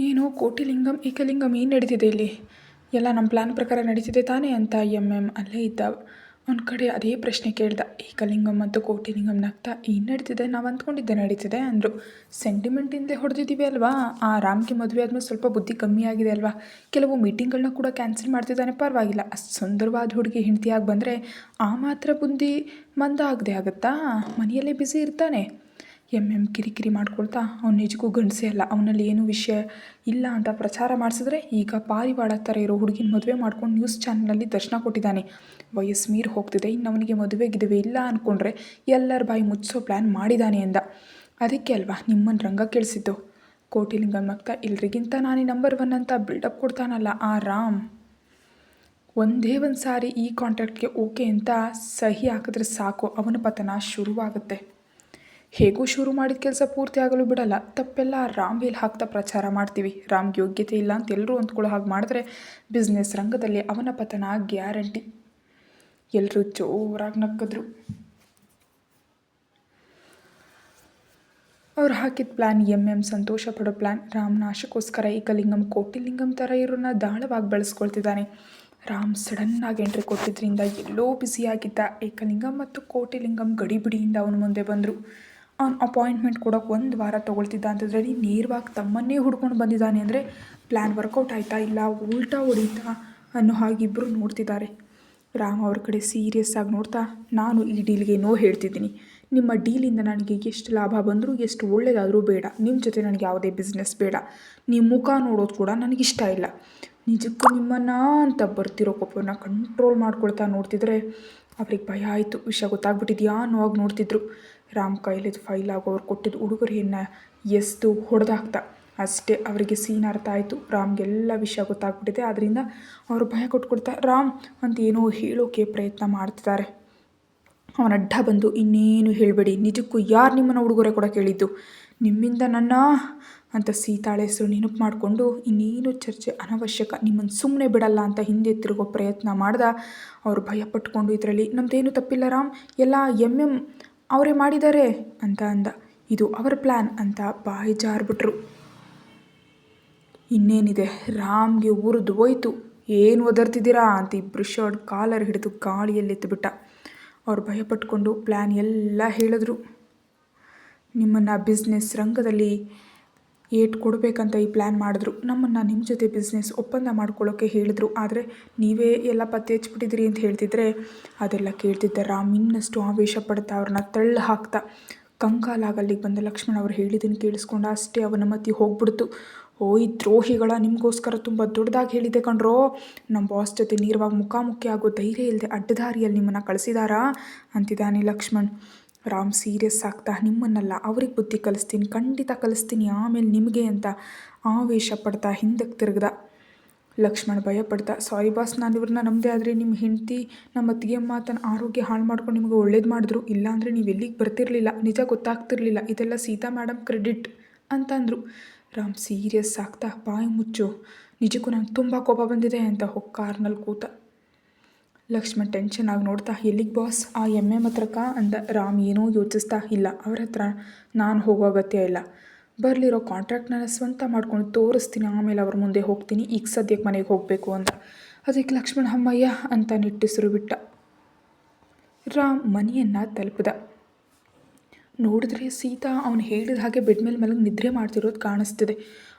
ಏನು ಕೋಟಿಲಿಂಗಂ ಏಕಲಿಂಗಂ ಏನು ನಡೀತಿದೆ ಇಲ್ಲಿ? ಎಲ್ಲ ನಮ್ಮ ಪ್ಲ್ಯಾನ್ ಪ್ರಕಾರ ನಡೀತಿದೆ ತಾನೇ ಅಂತ ಅಲ್ಲೇ ಇದ್ದ ಒಂದು ಕಡೆ ಅದೇ ಪ್ರಶ್ನೆ ಕೇಳ್ದ. ಏಕಲಿಂಗಂ ಮತ್ತು ಕೋಟಿಲಿಂಗಂ ನಗ್ತಾ ಏನು ನಡೀತಿದೆ, ನಾವು ಅಂದ್ಕೊಂಡಿದ್ದೆ ನಡೀತಿದೆ ಅಂದರು. ಸೆಂಟಿಮೆಂಟಿಂದಲೇ ಹೊಡೆದಿದ್ದೀವಿ ಅಲ್ವಾ. ಆ ರಾಮ್ಗೆ ಮದುವೆ ಆದಮೇಲೆ ಸ್ವಲ್ಪ ಬುದ್ಧಿ ಕಮ್ಮಿ ಆಗಿದೆ ಅಲ್ವಾ. ಕೆಲವು ಮೀಟಿಂಗ್ಗಳನ್ನ ಕೂಡ ಕ್ಯಾನ್ಸಲ್ ಮಾಡ್ತಿದ್ದಾನೆ, ಪರವಾಗಿಲ್ಲ. ಅಷ್ಟು ಸುಂದರವಾದ ಹುಡುಗಿ ಹೆಂಡತಿಯಾಗಿ ಬಂದರೆ ಆ ಮಾತ್ರ ಬುದ್ಧಿ ಮಂದ ಆಗದೆ ಆಗುತ್ತಾ? ಮನೆಯಲ್ಲೇ ಬ್ಯುಸಿ ಇರ್ತಾನೆ. ಕಿರಿಕಿರಿ ಮಾಡ್ಕೊಳ್ತಾ ಅವ್ನು ನಿಜಕ್ಕೂ ಗಂಡಸೇ ಅಲ್ಲ, ಅವನಲ್ಲಿ ಏನೂ ವಿಷಯ ಇಲ್ಲ ಅಂತ ಪ್ರಚಾರ ಮಾಡಿಸಿದ್ರೆ ಈಗ ಪಾರಿವಾಳ ಥರ ಇರೋ ಹುಡುಗಿನ ಮದುವೆ ಮಾಡ್ಕೊಂಡು ನ್ಯೂಸ್ ಚಾನಲಲ್ಲಿ ದರ್ಶನ ಕೊಟ್ಟಿದ್ದಾನೆ. ವಯಸ್ಸು ಮೀರಿ ಹೋಗ್ತಿದೆ, ಇನ್ನು ಅವನಿಗೆ ಮದುವೆಗಿದುವೆ ಇಲ್ಲ ಅಂದ್ಕೊಂಡ್ರೆ ಎಲ್ಲರ ಬಾಯಿ ಮುಚ್ಚಿಸೋ ಪ್ಲ್ಯಾನ್ ಮಾಡಿದ್ದಾನೆ ಅಂದ. ಅದಕ್ಕೆ ಅಲ್ವಾ ನಿಮ್ಮನ್ನು ರಂಗ ಕೇಳಿಸಿದ್ದು. ಕೋಟಿಲಿಂಗಂ ಮಗ್ತಾ ಎಲ್ರಿಗಿಂತ ನಾನೇ ನಂಬರ್ 1 ಅಂತ ಬಿಲ್ಡಪ್ ಕೊಡ್ತಾನಲ್ಲ ಆ ರಾಮ್. ಒಂದೇ ಒಂದು ಸಾರಿ ಈ ಕಾಂಟ್ರಾಕ್ಟ್ಗೆ ಓಕೆ ಅಂತ ಸಹಿ ಹಾಕಿದ್ರೆ ಸಾಕು, ಅವನ ಪತನ ಶುರುವಾಗುತ್ತೆ. ಹೇಗೂ ಶುರು ಮಾಡಿದ ಕೆಲಸ ಪೂರ್ತಿ ಆಗಲು ಬಿಡಲ್ಲ. ತಪ್ಪೆಲ್ಲ ರಾಮ್ ಮೇಲೆ ಹಾಕ್ತಾ ಪ್ರಚಾರ ಮಾಡ್ತೀವಿ. ರಾಮ್ಗೆ ಯೋಗ್ಯತೆ ಇಲ್ಲ ಅಂತ ಎಲ್ಲರೂ ಅಂದ್ಕೊಳ್ಳೋ ಹಾಗೆ ಮಾಡಿದ್ರೆ ಬಿಸ್ನೆಸ್ ರಂಗದಲ್ಲಿ ಅವನ ಪತನ ಗ್ಯಾರಂಟಿ. ಎಲ್ಲರೂ ಜೋರಾಗಿ ನಕ್ಕಿದ್ರು. ಅವ್ರು ಹಾಕಿದ ಪ್ಲ್ಯಾನ್ ಸಂತೋಷ ಪಡೋ ಪ್ಲ್ಯಾನ್. ರಾಮ್ ನಾಶಕ್ಕೋಸ್ಕರ ಏಕಲಿಂಗಂ ಕೋಟಿಲಿಂಗಂ ಥರ ಇರೋನ್ನ ದಾಳವಾಗಿ ಬೆಳೆಸ್ಕೊಳ್ತಿದ್ದಾನೆ. ರಾಮ್ ಸಡನ್ನಾಗಿ ಎಂಟ್ರಿ ಕೊಟ್ಟಿದ್ದರಿಂದ ಎಲ್ಲೋ ಬ್ಯುಸಿಯಾಗಿದ್ದ ಏಕಲಿಂಗಂ ಮತ್ತು ಕೋಟಿಲಿಂಗಂ ಗಡಿಬಿಡಿಯಿಂದ ಅವನ ಮುಂದೆ ಬಂದರು. ಅವ್ನು ಅಪಾಯಿಂಟ್ಮೆಂಟ್ ಕೊಡೋಕೆ 1 ವಾರ ತೊಗೊಳ್ತಿದ್ದ ಅಂತದ್ರಲ್ಲಿ ನೇರವಾಗಿ ತಮ್ಮನ್ನೇ ಹುಡ್ಕೊಂಡು ಬಂದಿದ್ದಾನೆ ಅಂದರೆ ಪ್ಲ್ಯಾನ್ ವರ್ಕೌಟ್ ಆಯಿತಾ ಇಲ್ಲ ಉಲ್ಟಾ ಹೊಡೀತಾ ಅನ್ನೋ ಹಾಗೆ ಇಬ್ಬರು ನೋಡ್ತಿದ್ದಾರೆ. ರಾಮ್ ಅವ್ರ ಕಡೆ ಸೀರಿಯಸ್ ಆಗಿ ನೋಡ್ತಾ, ನಾನು ಈ ಡೀಲ್ಗೆ ನೋ ಹೇಳ್ತಿದ್ದೀನಿ. ನಿಮ್ಮ ಡೀಲಿಂದ ನನಗೆ ಎಷ್ಟು ಲಾಭ ಬಂದರೂ ಎಷ್ಟು ಒಳ್ಳೇದಾದರೂ ಬೇಡ. ನಿಮ್ಮ ಜೊತೆ ನನಗೆ ಯಾವುದೇ ಬಿಸ್ನೆಸ್ ಬೇಡ. ನಿಮ್ಮ ಮುಖ ನೋಡೋದು ಕೂಡ ನನಗಿಷ್ಟ ಇಲ್ಲ. ನಿಜಕ್ಕೂ ನಿಮ್ಮನ್ನು ಅಂತ ಬರ್ತಿರೋ ಕೋಪನ ಕಂಟ್ರೋಲ್ ಮಾಡ್ಕೊಳ್ತಾ ನೋಡ್ತಿದ್ರೆ ಅವ್ರಿಗೆ ಭಯ ಆಯಿತು. ವಿಷಯ ಗೊತ್ತಾಗ್ಬಿಟ್ಟಿದ್ಯಾ ಅನ್ನೋವಾಗ ನೋಡ್ತಿದ್ರು. ರಾಮ್ ಕೈಲಿದ್ದು ಫೈಲ್ ಆಗೋರು ಕೊಟ್ಟಿದ್ದು ಉಡುಗೊರೆಯನ್ನು ಎಸ್ದು ಹೊಡೆದಾಕ್ತ. ಅಷ್ಟೇ ಅವರಿಗೆ ಸೀನ್ ಅರ್ಥ ಆಯಿತು. ರಾಮ್ಗೆಲ್ಲ ವಿಷಯ ಗೊತ್ತಾಗ್ಬಿಟ್ಟಿದೆ. ಆದ್ದರಿಂದ ಅವರು ಭಯ ಕೊಟ್ಕೊಡ್ತಾ ರಾಮ್ ಅಂತ ಏನೋ ಹೇಳೋಕೆ ಪ್ರಯತ್ನ ಮಾಡ್ತಿದ್ದಾರೆ. ಅವನ ಅಡ್ಡ ಬಂದು, ಇನ್ನೇನು ಹೇಳಬೇಡಿ, ನಿಜಕ್ಕೂ ಯಾರು ನಿಮ್ಮನ್ನು ಉಡುಗೊರೆ ಕೊಡೋಕೆ ಹೇಳಿದ್ದು? ನಿಮ್ಮಿಂದ ನನ್ನ ಅಂತ ಸೀತಾಳೆ ಹೆಸರು ನೆನಪು ಮಾಡಿಕೊಂಡು ಇನ್ನೇನು ಚರ್ಚೆ ಅನವಶ್ಯಕ, ನಿಮ್ಮನ್ನು ಸುಮ್ಮನೆ ಬಿಡಲ್ಲ ಅಂತ ಹಿಂದೆ ತಿರುಗೋ ಪ್ರಯತ್ನ ಮಾಡ್ದ. ಅವರು ಭಯಪಟ್ಕೊಂಡು ಇದರಲ್ಲಿ ನಮ್ಮದೇನು ತಪ್ಪಿಲ್ಲ ರಾಮ್, ಎಲ್ಲ ಅವರೇ ಮಾಡಿದ್ದಾರೆ ಅಂತ ಅಂದ. ಇದು ಅವರ ಪ್ಲ್ಯಾನ್ ಅಂತ ಬಾಯಿ ಜಾರ್ಬಿಟ್ರು. ಇನ್ನೇನಿದೆ, ರಾಮ್ಗೆ ಉರಿದು ಹೋಯ್ತು. ಏನು ಒದರ್ತಿದ್ದೀರಾ ಅಂತ ಇಬ್ಬರು ಶರ್ಟ್ ಕಾಲರ್ ಹಿಡಿದು ಗಾಳಿಯಲ್ಲಿ ಎತ್ತಿಬಿಟ್ಟ. ಅವ್ರು ಭಯಪಟ್ಕೊಂಡು ಪ್ಲ್ಯಾನ್ ಎಲ್ಲ ಹೇಳಿದ್ರು. ನಿಮ್ಮನ್ನು ಬಿಸ್ನೆಸ್ ರಂಗದಲ್ಲಿ ಏಟ್ ಕೊಡಬೇಕಂತ ಈ ಪ್ಲ್ಯಾನ್ ಮಾಡಿದ್ರು. ನಮ್ಮನ್ನು ನಿಮ್ಮ ಜೊತೆ ಬಿಸ್ನೆಸ್ ಒಪ್ಪಂದ ಮಾಡ್ಕೊಳ್ಳೋಕ್ಕೆ ಹೇಳಿದ್ರು. ಆದರೆ ನೀವೇ ಎಲ್ಲ ಪತ್ತೆ ಹಚ್ಬಿಟ್ಟಿದ್ದೀರಿ ಅಂತ ಹೇಳ್ತಿದ್ರೆ ಅದೆಲ್ಲ ಕೇಳ್ತಿದ್ದ ರಾಮ್ ಇನ್ನಷ್ಟು ಆವೇಶ ಪಡ್ತಾ ಅವ್ರನ್ನ ತಳ್ಳಿ ಹಾಕ್ತಾ. ಕಂಕಾಲಾಗಲ್ಲಿಗೆ ಬಂದ ಲಕ್ಷ್ಮಣ್ ಅವ್ರು ಹೇಳಿದ್ದನ್ನು ಕೇಳಿಸ್ಕೊಂಡು ಅಷ್ಟೇ ಅವನ ಮತಿ ಹೋಗ್ಬಿಡ್ತು. ಈ ದ್ರೋಹಿಗಳ, ನಿಮಗೋಸ್ಕರ ತುಂಬ ದೊಡ್ಡದಾಗಿ ಹೇಳಿದೆ ಕಣ್ರೋ. ನಮ್ಮ ಬಾಸ್ ಜೊತೆ ನೇರವಾಗಿ ಮುಖಾಮುಖಿ ಆಗೋ ಧೈರ್ಯ ಇಲ್ಲದೆ ಅಡ್ಡದಾರಿಯಲ್ಲಿ ನಿಮ್ಮನ್ನು ಕಳಿಸಿದಾರಾ ಅಂತಿದ್ದಾನೆ ಲಕ್ಷ್ಮಣ್. ರಾಮ್ ಸೀರಿಯಸ್ ಆಗ್ತಾ, ನಿಮ್ಮನ್ನೆಲ್ಲ ಅವ್ರಿಗೆ ಬುದ್ಧಿ ಕಲಿಸ್ತೀನಿ, ಖಂಡಿತ ಕಲಿಸ್ತೀನಿ, ಆಮೇಲೆ ನಿಮಗೆ ಅಂತ ಆವೇಶ ಪಡ್ತಾ ಹಿಂದಕ್ಕೆ ತಿರುಗ್ದ. ಲಕ್ಷ್ಮಣ್ ಭಯಪಡ್ತಾ, ಸಾರಿ ಬಾಸ್, ನಾನು ಇವ್ರನ್ನ ನಮ್ಮದೇ ಆದರೆ ನಿಮ್ಮ ಹೆಂಡತಿ ನಮ್ಮ ಅತ್ತಿಗೆಯಮ್ಮ ತನ್ನ ಆರೋಗ್ಯ ಹಾಳು ಮಾಡ್ಕೊಂಡು ನಿಮಗೆ ಒಳ್ಳೇದು ಮಾಡಿದ್ರು. ಇಲ್ಲಾಂದರೆ ನೀವು ಎಲ್ಲಿಗೆ ಬರ್ತಿರ್ಲಿಲ್ಲ, ನಿಜ ಗೊತ್ತಾಗ್ತಿರ್ಲಿಲ್ಲ. ಇದೆಲ್ಲ ಸೀತಾ ಮೇಡಮ್ ಕ್ರೆಡಿಟ್ ಅಂತಂದರು. ರಾಮ್ ಸೀರಿಯಸ್ ಆಗ್ತಾ, ಬಾಯಿ ಮುಚ್ಚು, ನಿಜಕ್ಕೂ ನಂಗೆ ತುಂಬ ಕೋಪ ಬಂದಿದೆ ಅಂತ ಕಾರ್ನಲ್ಲಿ ಕೂತ. ಲಕ್ಷ್ಮಣ್ ಟೆನ್ಷನ್ ಆಗಿ ನೋಡ್ತಾ, ಎಲ್ಲಿಗೆ ಬಾಸ್, ಆ ಹತ್ರಕ್ಕ ಅಂದ. ರಾಮ್ ಏನೋ ಯೋಚಿಸ್ತಾ, ಇಲ್ಲ, ಅವ್ರ ಹತ್ರ ನಾನು ಹೋಗೋ ಅಗತ್ಯ ಇಲ್ಲ. ಬರಲಿರೋ ಕಾಂಟ್ರಾಕ್ಟ್ನ ಸ್ವಂತ ಮಾಡ್ಕೊಂಡು ತೋರಿಸ್ತೀನಿ, ಆಮೇಲೆ ಅವ್ರ ಮುಂದೆ ಹೋಗ್ತೀನಿ. ಈಗ ಸದ್ಯಕ್ಕೆ ಮನೆಗೆ ಹೋಗಬೇಕು ಅಂದ. ಅದಕ್ಕೆ ಲಕ್ಷ್ಮಣ್ ಅಮ್ಮಯ್ಯ ಅಂತ ನಿಟ್ಟುಸಿರು ಬಿಟ್ಟ. ರಾಮ್ ಮನೆಯನ್ನು ತಲುಪಿದ. ನೋಡಿದ್ರೆ ಸೀತಾ ಅವನು ಹೇಳಿದ ಹಾಗೆ ಬೆಡ್ ಮೇಲೆ ಮಲಗಿ ನಿದ್ರೆ ಮಾಡ್ತಿರೋದು ಕಾಣಿಸ್ತಿದೆ.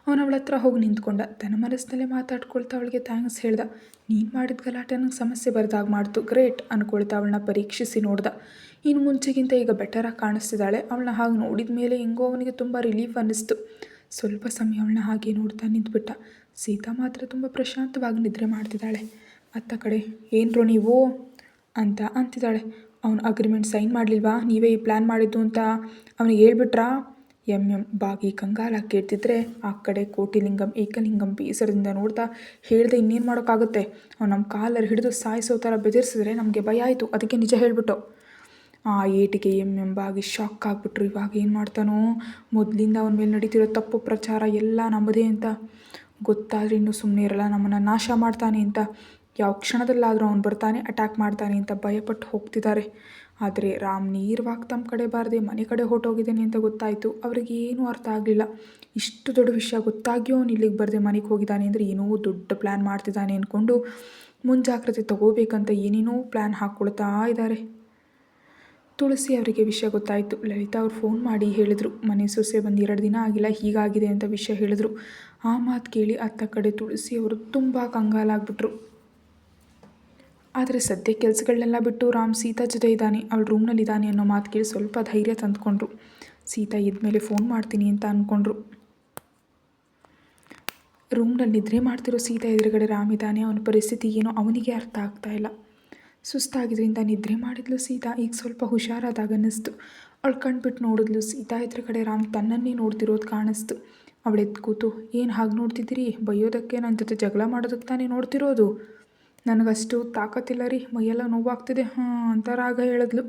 ಅವನು ಅವಳ ಹತ್ರ ಹೋಗಿ ನಿಂತ್ಕೊಂಡ. ತನ್ನ ಮನಸ್ಸಿನಲ್ಲೇ ಮಾತಾಡ್ಕೊಳ್ತಾ ಅವಳಿಗೆ ಥ್ಯಾಂಕ್ಸ್ ಹೇಳ್ದ. ನೀನು ಮಾಡಿದ ಗಲಾಟೆ ನನಗೆ ಸಮಸ್ಯೆ ಬರ್ದಾಗ ಮಾಡ್ತು, ಗ್ರೇಟ್ ಅಂದ್ಕೊಳ್ತಾ ಅವಳನ್ನ ಪರೀಕ್ಷಿಸಿ ನೋಡ್ದ. ಇನ್ನು ಮುಂಚೆಗಿಂತ ಈಗ ಬೆಟರಾಗಿ ಕಾಣಿಸ್ತಿದ್ದಾಳೆ. ಅವಳನ್ನ ಹಾಗೆ ನೋಡಿದ ಮೇಲೆ ಹೆಂಗೋ ಅವನಿಗೆ ತುಂಬ ರಿಲೀಫ್ ಅನ್ನಿಸ್ತು. ಸ್ವಲ್ಪ ಸಮಯ ಅವಳನ್ನ ಹಾಗೆ ನೋಡ್ತಾ ನಿಂತ್ಬಿಟ್ಟ. ಸೀತಾ ಮಾತ್ರ ತುಂಬ ಪ್ರಶಾಂತವಾಗಿ ನಿದ್ರೆ ಮಾಡ್ತಿದ್ದಾಳೆ. ಅತ್ತ ಕಡೆ, ಏನರೋ ನೀವು ಅಂತ ಅಂತಿದ್ದಾಳೆ. ಅವನು ಅಗ್ರಿಮೆಂಟ್ ಸೈನ್ ಮಾಡಲಿಲ್ವಾ, ನೀವೇ ಈ ಪ್ಲ್ಯಾನ್ ಮಾಡಿದ್ದು ಅಂತ ಅವನಿಗೆ ಹೇಳ್ಬಿಟ್ರಾ? ಬಾಗಿ ಕಂಗಾಲಾಗಿ ಕೇಳ್ತಿದ್ರೆ ಆ ಕಡೆ ಕೋಟಿಲಿಂಗಂ ಏಕಲಿಂಗಂ ಬೇಸರದಿಂದ ನೋಡ್ತಾ ಹೇಳ್ದೆ, ಇನ್ನೇನು ಮಾಡೋಕ್ಕಾಗುತ್ತೆ, ಅವ್ನು ನಮ್ಮ ಕಾಲರ್ ಹಿಡಿದು ಸಾಯಿಸೋ ಥರ ಬೆದರಿಸಿದ್ರೆ ನಮಗೆ ಭಯ ಆಯಿತು, ಅದಕ್ಕೆ ನಿಜ ಹೇಳ್ಬಿಟ್ಟು. ಆ ಏಟಿಗೆ ಬಾಗಿ ಶಾಕ್ ಆಗಿಬಿಟ್ರು. ಇವಾಗ ಏನು ಮಾಡ್ತಾನೋ, ಮೊದಲಿಂದ ಅವನ ಮೇಲೆ ನಡೀತಿರೋ ತಪ್ಪು ಪ್ರಚಾರ ಎಲ್ಲ ನಮ್ಮದೇ ಅಂತ ಗೊತ್ತಾದರೆ ಇನ್ನೂ ಸುಮ್ಮನೆ ಇರಲ್ಲ, ನಮ್ಮನ್ನು ನಾಶ ಮಾಡ್ತಾನೆ ಅಂತ, ಯಾವ ಕ್ಷಣದಲ್ಲಾದರೂ ಅವನು ಬರ್ತಾನೆ, ಅಟ್ಯಾಕ್ ಮಾಡ್ತಾನೆ ಅಂತ ಭಯಪಟ್ಟು ಹೋಗ್ತಿದ್ದಾರೆ. ಆದರೆ ರಾಮ್ ನೇರವಾಗಿ ತಮ್ಮ ಕಡೆ ಬಾರದೆ ಮನೆ ಕಡೆ ಹೊರಟೋಗಿದ್ದೇನೆ ಅಂತ ಗೊತ್ತಾಯಿತು. ಅವ್ರಿಗೆ ಏನೂ ಅರ್ಥ ಆಗಲಿಲ್ಲ. ಇಷ್ಟು ದೊಡ್ಡ ವಿಷಯ ಗೊತ್ತಾಗಿಯೋ ಅವ್ನು ಇಲ್ಲಿಗೆ ಬರದೆ ಮನೆಗೆ ಹೋಗಿದ್ದಾನೆ ಅಂದರೆ ಏನೋ ದೊಡ್ಡ ಪ್ಲ್ಯಾನ್ ಮಾಡ್ತಿದ್ದಾನೆ ಅಂದ್ಕೊಂಡು ಮುಂಜಾಗ್ರತೆ ತಗೋಬೇಕಂತ ಏನೇನೋ ಪ್ಲ್ಯಾನ್ ಹಾಕ್ಕೊಳ್ತಾ ಇದ್ದಾರೆ. ತುಳಸಿ ಅವರಿಗೆ ವಿಷಯ ಗೊತ್ತಾಯಿತು. ಲಲಿತಾ ಅವ್ರು ಫೋನ್ ಮಾಡಿ ಹೇಳಿದ್ರು, ಮನೆ ಸೊಸೆ ಬಂದು 2 ದಿನ ಆಗಿಲ್ಲ, ಹೀಗಾಗಿದೆ ಅಂತ ವಿಷಯ ಹೇಳಿದ್ರು. ಆ ಮಾತು ಕೇಳಿ ಅತ್ತ ಕಡೆ ತುಳಸಿ ಅವರು ತುಂಬ ಕಂಗಾಲಾಗ್ಬಿಟ್ರು. ಆದರೆ ಸದ್ಯ ಕೆಲಸಗಳನ್ನೆಲ್ಲ ಬಿಟ್ಟು ರಾಮ್ ಸೀತಾ ಜೊತೆ ಇದ್ದಾನೆ, ಅವಳು ರೂಮ್ನಲ್ಲಿದ್ದಾನೆ ಅನ್ನೋ ಮಾತು ಕೇಳಿ ಸ್ವಲ್ಪ ಧೈರ್ಯ ತಂದುಕೊಂಡ್ರು. ಸೀತಾ ಇದ್ಮೇಲೆ ಫೋನ್ ಮಾಡ್ತೀನಿ ಅಂತ ಅಂದ್ಕೊಂಡ್ರು. ರೂಮ್ನಲ್ಲಿ ನಿದ್ರೆ ಮಾಡ್ತಿರೋ ಸೀತಾ ಎದುರುಗಡೆ ರಾಮ್ ಇದ್ದಾನೆ. ಅವನ ಪರಿಸ್ಥಿತಿ ಏನೋ ಅವನಿಗೆ ಅರ್ಥ ಆಗ್ತಾ ಇಲ್ಲ. ಸುಸ್ತಾಗಿದ್ದರಿಂದ ನಿದ್ರೆ ಮಾಡಿದ್ಲು ಸೀತಾ. ಈಗ ಸ್ವಲ್ಪ ಹುಷಾರಾದಾಗ ಅನ್ನಿಸ್ತು. ಅವಳು ಕಣ್ಬಿಟ್ಟು ನೋಡಿದ್ಲು. ಸೀತಾ ಎದುರುಗಡೆ ರಾಮ್ ತನ್ನನ್ನೇ ನೋಡ್ತಿರೋದು ಕಾಣಿಸ್ತು. ಅವಳು ಎದ್ದು ಕೂತು, ಏನು ಹಾಗೆ ನೋಡ್ತಿದ್ದೀರಿ? ಬೈಯೋದಕ್ಕೆ, ನನ್ನ ಜೊತೆ ಜಗಳ ಮಾಡೋದಕ್ಕೆ ತಾನೇ ನೋಡ್ತಿರೋದು? ನನಗಷ್ಟು ತಾಕತ್ತಿಲ್ಲ ರೀ, ಮೈಯೆಲ್ಲ ನೋವಾಗ್ತಿದೆ ಅಂತ ರಾಗ ಹೇಳಿದ್ಲು.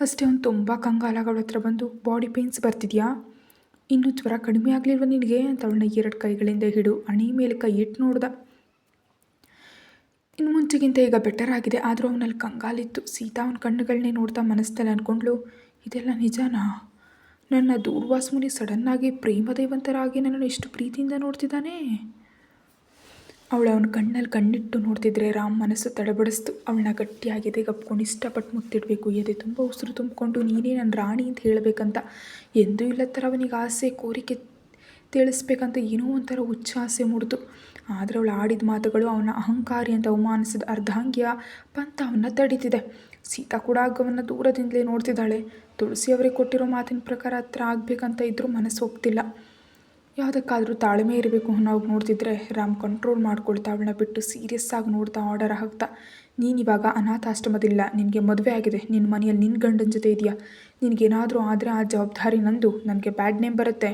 ಅಷ್ಟೇ ಅವ್ನು ತುಂಬ ಕಂಗಾಲಾಗ ಅವಳ ಹತ್ರ ಬಂದು, ಬಾಡಿ ಪೇನ್ಸ್ ಬರ್ತಿದ್ಯಾ? ಇನ್ನೂ ಜ್ವರ ಕಡಿಮೆ ಆಗಲಿಲ್ವ ನಿನಗೆ ಅಂತ ಅವಳನ್ನ 2 ಕೈಗಳಿಂದ ಹಿಡು ಅಣಿ ಮೇಲೆ ಕೈ ಇಟ್ಟು ನೋಡ್ದ. ಇನ್ನು ಮುಂಚೆಗಿಂತ ಈಗ ಬೆಟರ್ ಆಗಿದೆ, ಆದರೂ ಅವನಲ್ಲಿ ಕಂಗಾಲಿತ್ತು. ಸೀತಾ ಅವನ ಕಣ್ಣುಗಳನ್ನೇ ನೋಡ್ತಾ ಮನಸ್ಸಲ್ಲಿ ಅಂದ್ಕೊಂಡ್ಲು, ಇದೆಲ್ಲ ನಿಜನಾ? ನನ್ನ ದೂರ್ವಾಸ ಮುನಿ ಸಡನ್ನಾಗಿ ಪ್ರೇಮದೇವಂತರಾಗಿ ನನ್ನನ್ನು ಎಷ್ಟು ಪ್ರೀತಿಯಿಂದ ನೋಡ್ತಿದ್ದಾನೆ. ಅವಳು ಅವನ ಕಣ್ಣಲ್ಲಿ ಕಣ್ಣಿಟ್ಟು ನೋಡ್ತಿದ್ರೆ ರಾಮ್ ಮನಸ್ಸು ತಡಬಡಿಸ್ತು. ಅವಳನ್ನ ಗಟ್ಟಿಯಾಗಿ ಎದೆಗಪ್ಕೊಂಡು ಇಷ್ಟಪಟ್ಟು ಮುತ್ತಿಡಬೇಕು, ಎದೆ ತುಂಬ ಉಸಿರು ತುಂಬಿಕೊಂಡು ನೀನೇ ನನ್ನ ರಾಣಿ ಅಂತ ಹೇಳಬೇಕಂತ ಎಂದೂ ಇಲ್ಲ ಥರ ಅವನಿಗೆ ಆಸೆ, ಕೋರಿಕೆ ತಿಳಿಸ್ಬೇಕಂತ ಏನೋ ಒಂಥರ ಉಚ್ಛಾಸೆ ಮೂಡಿತು. ಆದರೆ ಅವಳು ಆಡಿದ ಮಾತುಗಳು ಅವನ ಅಹಂಕಾರಿ ಅಂತ ಅವಮಾನಿಸಿದ ಅರ್ಧಾಂಗಿಯ ಪಂಥ ಅವನ್ನ ತಡೀತಿದೆ. ಸೀತಾ ಕೂಡ ಅವನ್ನ ದೂರದಿಂದಲೇ ನೋಡ್ತಿದ್ದಾಳೆ. ತುಳಸಿ ಅವರಿಗೆ ಕೊಟ್ಟಿರೋ ಮಾತಿನ ಪ್ರಕಾರ ಹತ್ರ ಆಗಬೇಕಂತ ಇದ್ರೂ ಮನಸ್ಸು ಹೋಗ್ತಿಲ್ಲ. ಯಾವುದಕ್ಕಾದರೂ ತಾಳ್ಮೆ ಇರಬೇಕು ನಾವು ನೋಡ್ತಿದ್ರೆ ರಾಮ್ ಕಂಟ್ರೋಲ್ ಮಾಡ್ಕೊಳ್ತಾ ಅವಳನ್ನ ಬಿಟ್ಟು ಸೀರಿಯಸ್ ಆಗಿ ನೋಡ್ತಾ ಆರ್ಡರ್ ಹಾಕ್ತಾ, ನೀನಿವಾಗ ಅನಾಥಾಶ್ರಮದಿಲ್ಲ, ನಿನಗೆ ಮದುವೆ ಆಗಿದೆ, ನಿನ್ನ ಮನೆಯಲ್ಲಿ ನಿನ್ನ ಗಂಡನ ಜೊತೆ ಇದೆಯಾ, ನಿನಗೇನಾದರೂ ಆದರೆ ಆ ಜವಾಬ್ದಾರಿ ನಂದು, ನನಗೆ ಬ್ಯಾಡ್ ನೇಮ್ ಬರುತ್ತೆ,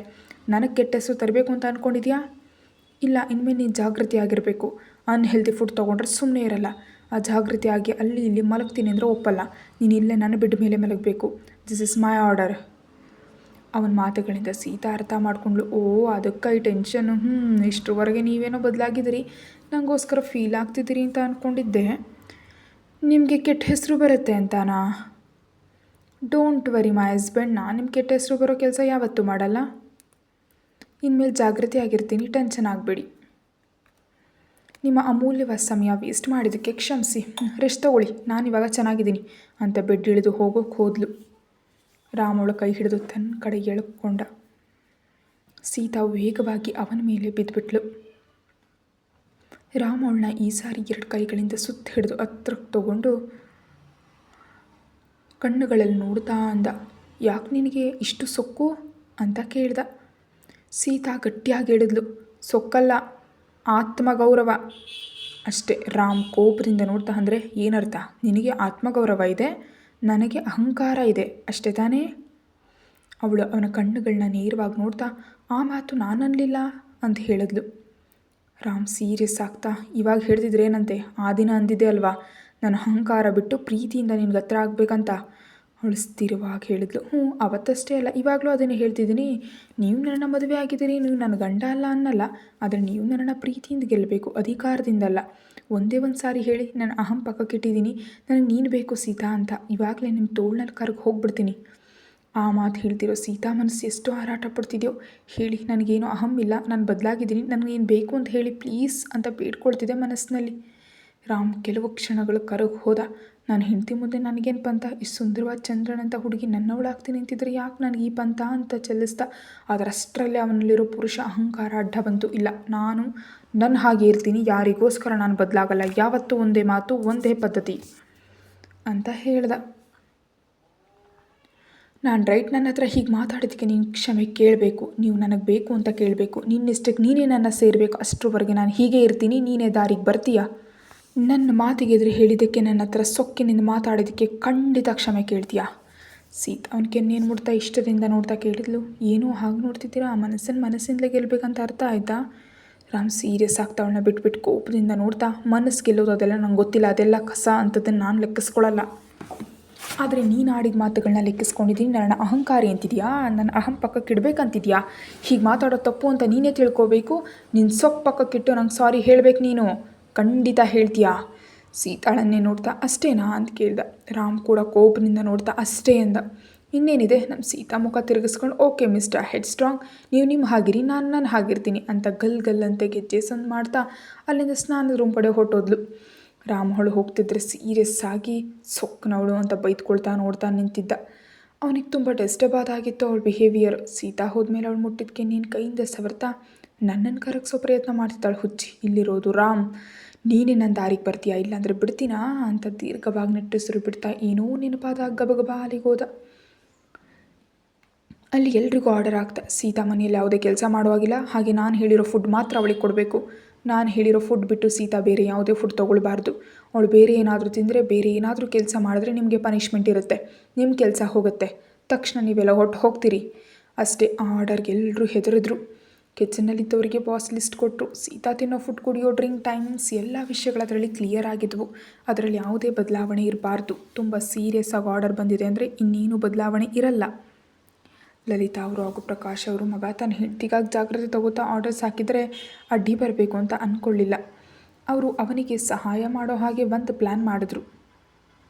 ನನಗೆ ಕೆಟ್ಟ ಹೆಸರು ತರಬೇಕು ಅಂತ ಅಂದ್ಕೊಂಡಿದ್ಯಾ? ಇಲ್ಲ, ಇನ್ಮೇಲೆ ನೀನು ಜಾಗೃತಿಯಾಗಿರಬೇಕು. ಅನ್ಹೆಲ್ದಿ ಫುಡ್ ತೊಗೊಂಡ್ರೆ ಸುಮ್ಮನೆ ಇರಲ್ಲ. ಅಜಾಗೃತಿಯಾಗಿ ಅಲ್ಲಿ ಇಲ್ಲಿ ಮಲಗ್ತೀನಿ ಅಂದರೆ ಒಪ್ಪಲ್ಲ. ನೀನು ಇಲ್ಲೇ ನನ್ನ ಬೆಡ್ ಮೇಲೆ ಮಲಗಬೇಕು. This is my order. ಅವನ ಮಾತುಗಳಿಂದ ಸೀತಾ ಅರ್ಥ ಮಾಡ್ಕೊಂಡ್ಳು. ಓ, ಅದಕ್ಕೆ ಈ ಟೆನ್ಷನು. ಇಷ್ಟರವರೆಗೆ ನೀವೇನೋ ಬದಲಾಗಿದ್ದೀರಿ, ನನಗೋಸ್ಕರ ಫೀಲ್ ಆಗ್ತಿದ್ದೀರಿ ಅಂತ ಅಂದ್ಕೊಂಡಿದ್ದೆ. ನಿಮಗೆ ಕೆಟ್ಟ ಹೆಸರು ಬರುತ್ತೆ ಅಂತಾನಾ? ಡೋಂಟ್ ವರಿ ಮೈ ಹಸ್ಬೆಂಡ್, ನಾನು ನಿಮ್ಮ ಕೆಟ್ಟ ಹೆಸರು ಬರೋ ಕೆಲಸ ಯಾವತ್ತೂ ಮಾಡಲ್ಲ. ಇನ್ಮೇಲೆ ಜಾಗೃತಿ ಆಗಿರ್ತೀನಿ, ಟೆನ್ಷನ್ ಆಗಬೇಡಿ. ನಿಮ್ಮ ಅಮೂಲ್ಯವಾದ ಸಮಯ ವೇಸ್ಟ್ ಮಾಡಿದ್ದಕ್ಕೆ ಕ್ಷಮಿಸಿ, ರೆಸ್ಟ್ ತಗೊಳ್ಳಿ, ನಾನಿವಾಗ ಚೆನ್ನಾಗಿದ್ದೀನಿ ಅಂತ ಬೆಡ್ ಇಳಿದು ಹೋಗೋಕ್ಕೆ ಹೋದ್ಲು. ರಾಮ್ ಅವಳ ಕೈ ಹಿಡಿದು ತನ್ನ ಕಡೆ ಎಳ್ಕೊಂಡ. ಸೀತಾ ವೇಗವಾಗಿ ಅವನ ಮೇಲೆ ಬಿದ್ದುಬಿಟ್ಲು. ರಾಮ್ ಅವಳನ್ನ ಈ ಸಾರಿ 2 ಕೈಗಳಿಂದ ಸುತ್ತ ಹಿಡಿದು ಹತ್ರಕ್ಕೆ ತಗೊಂಡು ಕಣ್ಣುಗಳಲ್ಲಿ ನೋಡ್ತಾ ಅಂದ, ಯಾಕೆ ನಿನಗೆ ಇಷ್ಟು ಸೊಕ್ಕು ಅಂತ ಕೇಳ್ದ. ಸೀತಾ ಗಟ್ಟಿಯಾಗಿ ಹೇಳಿದ್ಲು, ಸೊಕ್ಕಲ್ಲ, ಆತ್ಮಗೌರವ ಅಷ್ಟೇ. ರಾಮ್ ಕೋಪದಿಂದ ನೋಡ್ತಾ, ಅಂದರೆ ಏನರ್ಥ? ನಿನಗೆ ಆತ್ಮಗೌರವ ಇದೆ, ನನಗೆ ಅಹಂಕಾರ ಇದೆ, ಅಷ್ಟೇ ತಾನೇ? ಅವಳು ಅವನ ಕಣ್ಣುಗಳನ್ನ ನೇರವಾಗಿ ನೋಡ್ತಾ, ಆ ಮಾತು ನಾನನ್ನಲಿಲ್ಲ ಅಂತ ಹೇಳಿದ್ಲು. ರಾಮ್ ಸೀರಿಯಸ್ ಆಗ್ತಾ, ಇವಾಗ ಹೇಳ್ತಿದ್ರೇನಂತೆ, ಆ ದಿನ ಅಂದಿದ್ದೆ ಅಲ್ವಾ, ನನ್ನ ಅಹಂಕಾರ ಬಿಟ್ಟು ಪ್ರೀತಿಯಿಂದ ನಿನ್ಗೆ ಹತ್ರ ಆಗಬೇಕಂತ. ಅವಳು ಸ್ಥಿರವಾಗಿ ಹೇಳಿದ್ಲು, ಅವತ್ತಷ್ಟೇ ಅಲ್ಲ, ಇವಾಗಲೂ ಅದನ್ನೇ ಹೇಳ್ತಿದ್ದೀನಿ. ನೀವು ನನ್ನ ಮದುವೆ ಆಗಿದ್ದೀರಿ, ನೀವು ನನ್ನ ಗಂಡ ಅಲ್ಲ ಅನ್ನಲ್ಲ, ಆದರೆ ನೀವು ನನ್ನನ್ನು ಪ್ರೀತಿಯಿಂದ ಗೆಲ್ಲಬೇಕು, ಅಧಿಕಾರದಿಂದಲ್ಲ. ಒಂದೇ ಒಂದು ಸಾರಿ ಹೇಳಿ ನಾನು ಅಹಂ ಪಕ್ಕಕ್ಕಿಟ್ಟಿದ್ದೀನಿ, ನನಗೆ ನೀನು ಬೇಕು ಸೀತಾ ಅಂತ. ಇವಾಗಲೇ ನಿಮ್ಮ ತೋಳ್ನಲ್ಲಿ ಕರ್ಗೆ ಹೋಗ್ಬಿಡ್ತೀನಿ. ಆ ಮಾತು ಹೇಳ್ತಿರೋ ಸೀತಾ ಮನಸ್ಸು ಎಷ್ಟು ಹಾರಾಟ ಪಡ್ತಿದೆಯೋ. ಹೇಳಿ, ನನಗೇನೋ ಅಹಂ ಇಲ್ಲ, ನಾನು ಬದಲಾಗಿದ್ದೀನಿ, ನನಗೇನು ಬೇಕು ಅಂತ ಹೇಳಿ ಪ್ಲೀಸ್ ಅಂತ ಬೇಡ್ಕೊಳ್ತಿದ್ದೆ ಮನಸ್ಸಿನಲ್ಲಿ. ರಾಮ್ ಕೆಲವು ಕ್ಷಣಗಳು ಕರಗಿ ಹೋದ. ನಾನು ಹೆಂಡತಿ ಮುಂದೆ ನನಗೇನು ಪಂಥ, ಇಷ್ಟು ಸುಂದರವಾದ ಚಂದ್ರನಂತ ಹುಡುಗಿ ನನ್ನವಳಾಗ್ತಿ ನಿಂತಿದ್ರೆ ಯಾಕೆ ನನಗೆ ಈ ಪಂಥ ಅಂತ ಚೆಲ್ಲಿಸ್ತಾ. ಆದರೆ ಅಷ್ಟರಲ್ಲೇ ಅವನಲ್ಲಿರೋ ಪುರುಷ ಅಹಂಕಾರ ಅಡ್ಡ ಬಂತು. ಇಲ್ಲ, ನಾನು ನನ್ನ ಹಾಗೆ ಇರ್ತೀನಿ, ಯಾರಿಗೋಸ್ಕರ ನಾನು ಬದಲಾಗಲ್ಲ, ಯಾವತ್ತೂ ಒಂದೇ ಮಾತು, ಒಂದೇ ಪದ್ಧತಿ ಅಂತ ಹೇಳ್ದ. ನಾನು ರೈಟ್, ನನ್ನ ಹತ್ರ ಹೀಗೆ ಮಾತಾಡೋದಕ್ಕೆ ನೀನು ಕ್ಷಮೆ ಕೇಳಬೇಕು, ನೀವು ನನಗೆ ಬೇಕು ಅಂತ ಕೇಳಬೇಕು, ನಿನ್ನಿಷ್ಟಕ್ಕೆ ನೀನೇ ನನ್ನ ಸೇರಬೇಕು. ಅಷ್ಟರವರೆಗೆ ನಾನು ಹೀಗೆ ಇರ್ತೀನಿ, ನೀನೇ ದಾರಿಗೆ ಬರ್ತೀಯಾ? ನನ್ನ ಮಾತಿಗೆ ಎದುರು ಹೇಳಿದ್ದಕ್ಕೆ, ನನ್ನ ಹತ್ರ ಸೊಕ್ಕಿನಿಂದ ಮಾತಾಡೋದಕ್ಕೆ ಖಂಡಿತ ಕ್ಷಮೆ ಕೇಳ್ತೀಯಾ? ಸೀತಾ ಅವನ ಕೆನ್ನೇನು ಮುಡ್ತಾ ಇಷ್ಟದಿಂದ ನೋಡ್ತಾ ಕೇಳಿದ್ಲು, ಏನೂ ಹಾಗೆ ನೋಡ್ತಿದ್ದೀರಾ? ಆ ಮನಸ್ಸಿಂದಲೇ ಗೆಲ್ಲಬೇಕಂತ ಅರ್ಥ ಆಯಿತಾ? ರಾಮ್ ಸೀರಿಯಸ್ ಆಗ್ತಾ ಅವಳನ್ನ ಬಿಟ್ಬಿಟ್ಟು ಕೋಪದಿಂದ ನೋಡ್ತಾ, ಮನಸ್ಸು ಗೆಲ್ಲೋದು ಅದೆಲ್ಲ ನಂಗೆ ಗೊತ್ತಿಲ್ಲ, ಅದೆಲ್ಲ ಕಸ ಅಂಥದ್ದನ್ನು ನಾನು ಲೆಕ್ಕಿಸ್ಕೊಳ್ಳಲ್ಲ. ಆದರೆ ನೀನು ಆಡಿದ ಮಾತುಗಳನ್ನ ಲೆಕ್ಕಿಸ್ಕೊಂಡಿದ್ದೀನಿ. ನನ್ನ ಅಹಂಕಾರಿ ಅಂತಿದ್ಯಾ? ನನ್ನ ಅಹಂ ಪಕ್ಕಕ್ಕೆ ಇಡಬೇಕಂತಿದ್ಯಾ? ಹೀಗೆ ಮಾತಾಡೋದು ತಪ್ಪು ಅಂತ ನೀನೇ ತಿಳ್ಕೋಬೇಕು. ನಿನ್ನ ಸೊಪ್ಪು ಪಕ್ಕಕ್ಕಿಟ್ಟು ನಂಗೆ ಸಾರಿ ಹೇಳಬೇಕು ನೀನು. ಖಂಡಿತ ಹೇಳ್ತೀಯಾ? ಸೀತಾಳನ್ನೇ ನೋಡ್ತಾ, ಅಷ್ಟೇನಾ ಅಂತ ಕೇಳ್ದ. ರಾಮ್ ಕೂಡ ಕೋಪದಿಂದ ನೋಡ್ತಾ ಅಷ್ಟೇ ಅಂದ. ಇನ್ನೇನಿದೆ ನಮ್ಮ ಸೀತಾ ಮುಖ ತಿರುಗಿಸ್ಕೊಂಡು ಓಕೆ ಮಿಸ್ಟರ್ ಹೆಡ್ ಸ್ಟ್ರಾಂಗ್, ನೀವು ನಿಮ್ಮ ಹಾಗಿರಿ, ನಾನು ಹಾಗಿರ್ತೀನಿ ಅಂತ ಗಲ್ಲಂತೆ ಗೆಜ್ಜೆ ಸಂದು ಮಾಡ್ತಾ ಅಲ್ಲಿಂದ ಸ್ನಾನದ ರೂಮ್ ಕಡೆ ಹೊರಟೋದ್ಲು. ರಾಮಹಳು ಹೋಗ್ತಿದ್ರೆ ಸೀರಿಯಸ್ ಆಗಿ ಸೊಕ್ಕನವಳು ಅಂತ ಬೈದ್ಕೊಳ್ತಾ ನೋಡ್ತಾ ನಿಂತಿದ್ದ. ಅವನಿಗೆ ತುಂಬ ಡಿಸ್ಟರ್ಬ್ ಆದಾಗಿತ್ತು ಅವಳ ಬಿಹೇವಿಯರ್. ಸೀತಾ ಹೋದ್ಮೇಲೆ ಅವಳು ಮುಟ್ಟಿದ್ದಕ್ಕೆ ನೀನು ಕೈಯಿಂದ ಸವರ್ತಾ ನನ್ನನ್ನು ಕರಗಿಸೋ ಪ್ರಯತ್ನ ಮಾಡ್ತಿದ್ದಾಳೆ. ಹುಚ್ಚಿ, ಇಲ್ಲಿರೋದು ರಾಮ್, ನೀನೇ ನನ್ನ ದಾರಿಗೆ ಬರ್ತೀಯಾ, ಇಲ್ಲಾಂದರೆ ಬಿಡ್ತೀನಾ ಅಂತ ದೀರ್ಘವಾಗಿ ನೆಟ್ಟಿಸಿರು ಬಿಡ್ತಾ ಏನೋ ನೆನಪಾದ ಗಬಗಬ ಅಲ್ಲಿಗೋದ. ಅಲ್ಲಿ ಎಲ್ರಿಗೂ ಆರ್ಡರ್ ಆಗ್ತಾ ಸೀತಾ ಮನೆಯಲ್ಲಿ ಯಾವುದೇ ಕೆಲಸ ಮಾಡುವಾಗಿಲ್ಲ, ಹಾಗೆ ನಾನು ಹೇಳಿರೋ ಫುಡ್ ಮಾತ್ರ ಅವಳಿಗೆ ಕೊಡಬೇಕು. ನಾನು ಹೇಳಿರೋ ಫುಡ್ ಬಿಟ್ಟು ಸೀತಾ ಬೇರೆ ಯಾವುದೇ ಫುಡ್ ತೊಗೊಳ್ಬಾರ್ದು. ಅವಳು ಬೇರೆ ಏನಾದರೂ ತಿಂದರೆ, ಬೇರೆ ಏನಾದರೂ ಕೆಲಸ ಮಾಡಿದ್ರೆ ನಿಮಗೆ ಪನಿಷ್ಮೆಂಟ್ ಇರುತ್ತೆ, ನಿಮ್ಮ ಕೆಲಸ ಹೋಗುತ್ತೆ, ತಕ್ಷಣ ನೀವೆಲ್ಲ ಹೋಗ್ತೀರಿ ಅಷ್ಟೇ. ಆ ಆರ್ಡರ್ಗೆ ಎಲ್ಲರೂ ಹೆದರಿದ್ರು. ಕಿಚನ್ನಲ್ಲಿದ್ದವರಿಗೆ ಬಾಸ್ ಲಿಸ್ಟ್ ಕೊಟ್ಟರು. ಸೀತಾ ತಿನ್ನೋ ಫುಡ್, ಕುಡಿಯೋ ಡ್ರಿಂಕ್, ಟೈಮಿಂಗ್ಸ್ ಎಲ್ಲ ವಿಷಯಗಳು ಅದರಲ್ಲಿ ಕ್ಲಿಯರ್ ಆಗಿದ್ವು. ಅದರಲ್ಲಿ ಯಾವುದೇ ಬದಲಾವಣೆ ಇರಬಾರ್ದು. ತುಂಬ ಸೀರಿಯಸ್ ಆಗಿ ಆರ್ಡರ್ ಬಂದಿದೆ ಅಂದರೆ ಇನ್ನೇನು ಬದಲಾವಣೆ ಇರಲ್ಲ. ಲಲಿತಾ ಅವರು ಹಾಗೂ ಪ್ರಕಾಶ್ ಅವರು ಮಗ ತನ್ನ ಹೆಂಡತಿಗಾಗಿ ಜಾಗ್ರತೆ ತಗೋತಾ ಆರ್ಡರ್ಸ್ ಹಾಕಿದರೆ ಅಡ್ಡಿ ಬರಬೇಕು ಅಂತ ಅಂದ್ಕೊಳ್ಳಿಲ್ಲ. ಅವರು ಅವನಿಗೆ ಸಹಾಯ ಮಾಡೋ ಹಾಗೆ ಒಂದು ಪ್ಲ್ಯಾನ್ ಮಾಡಿದ್ರು.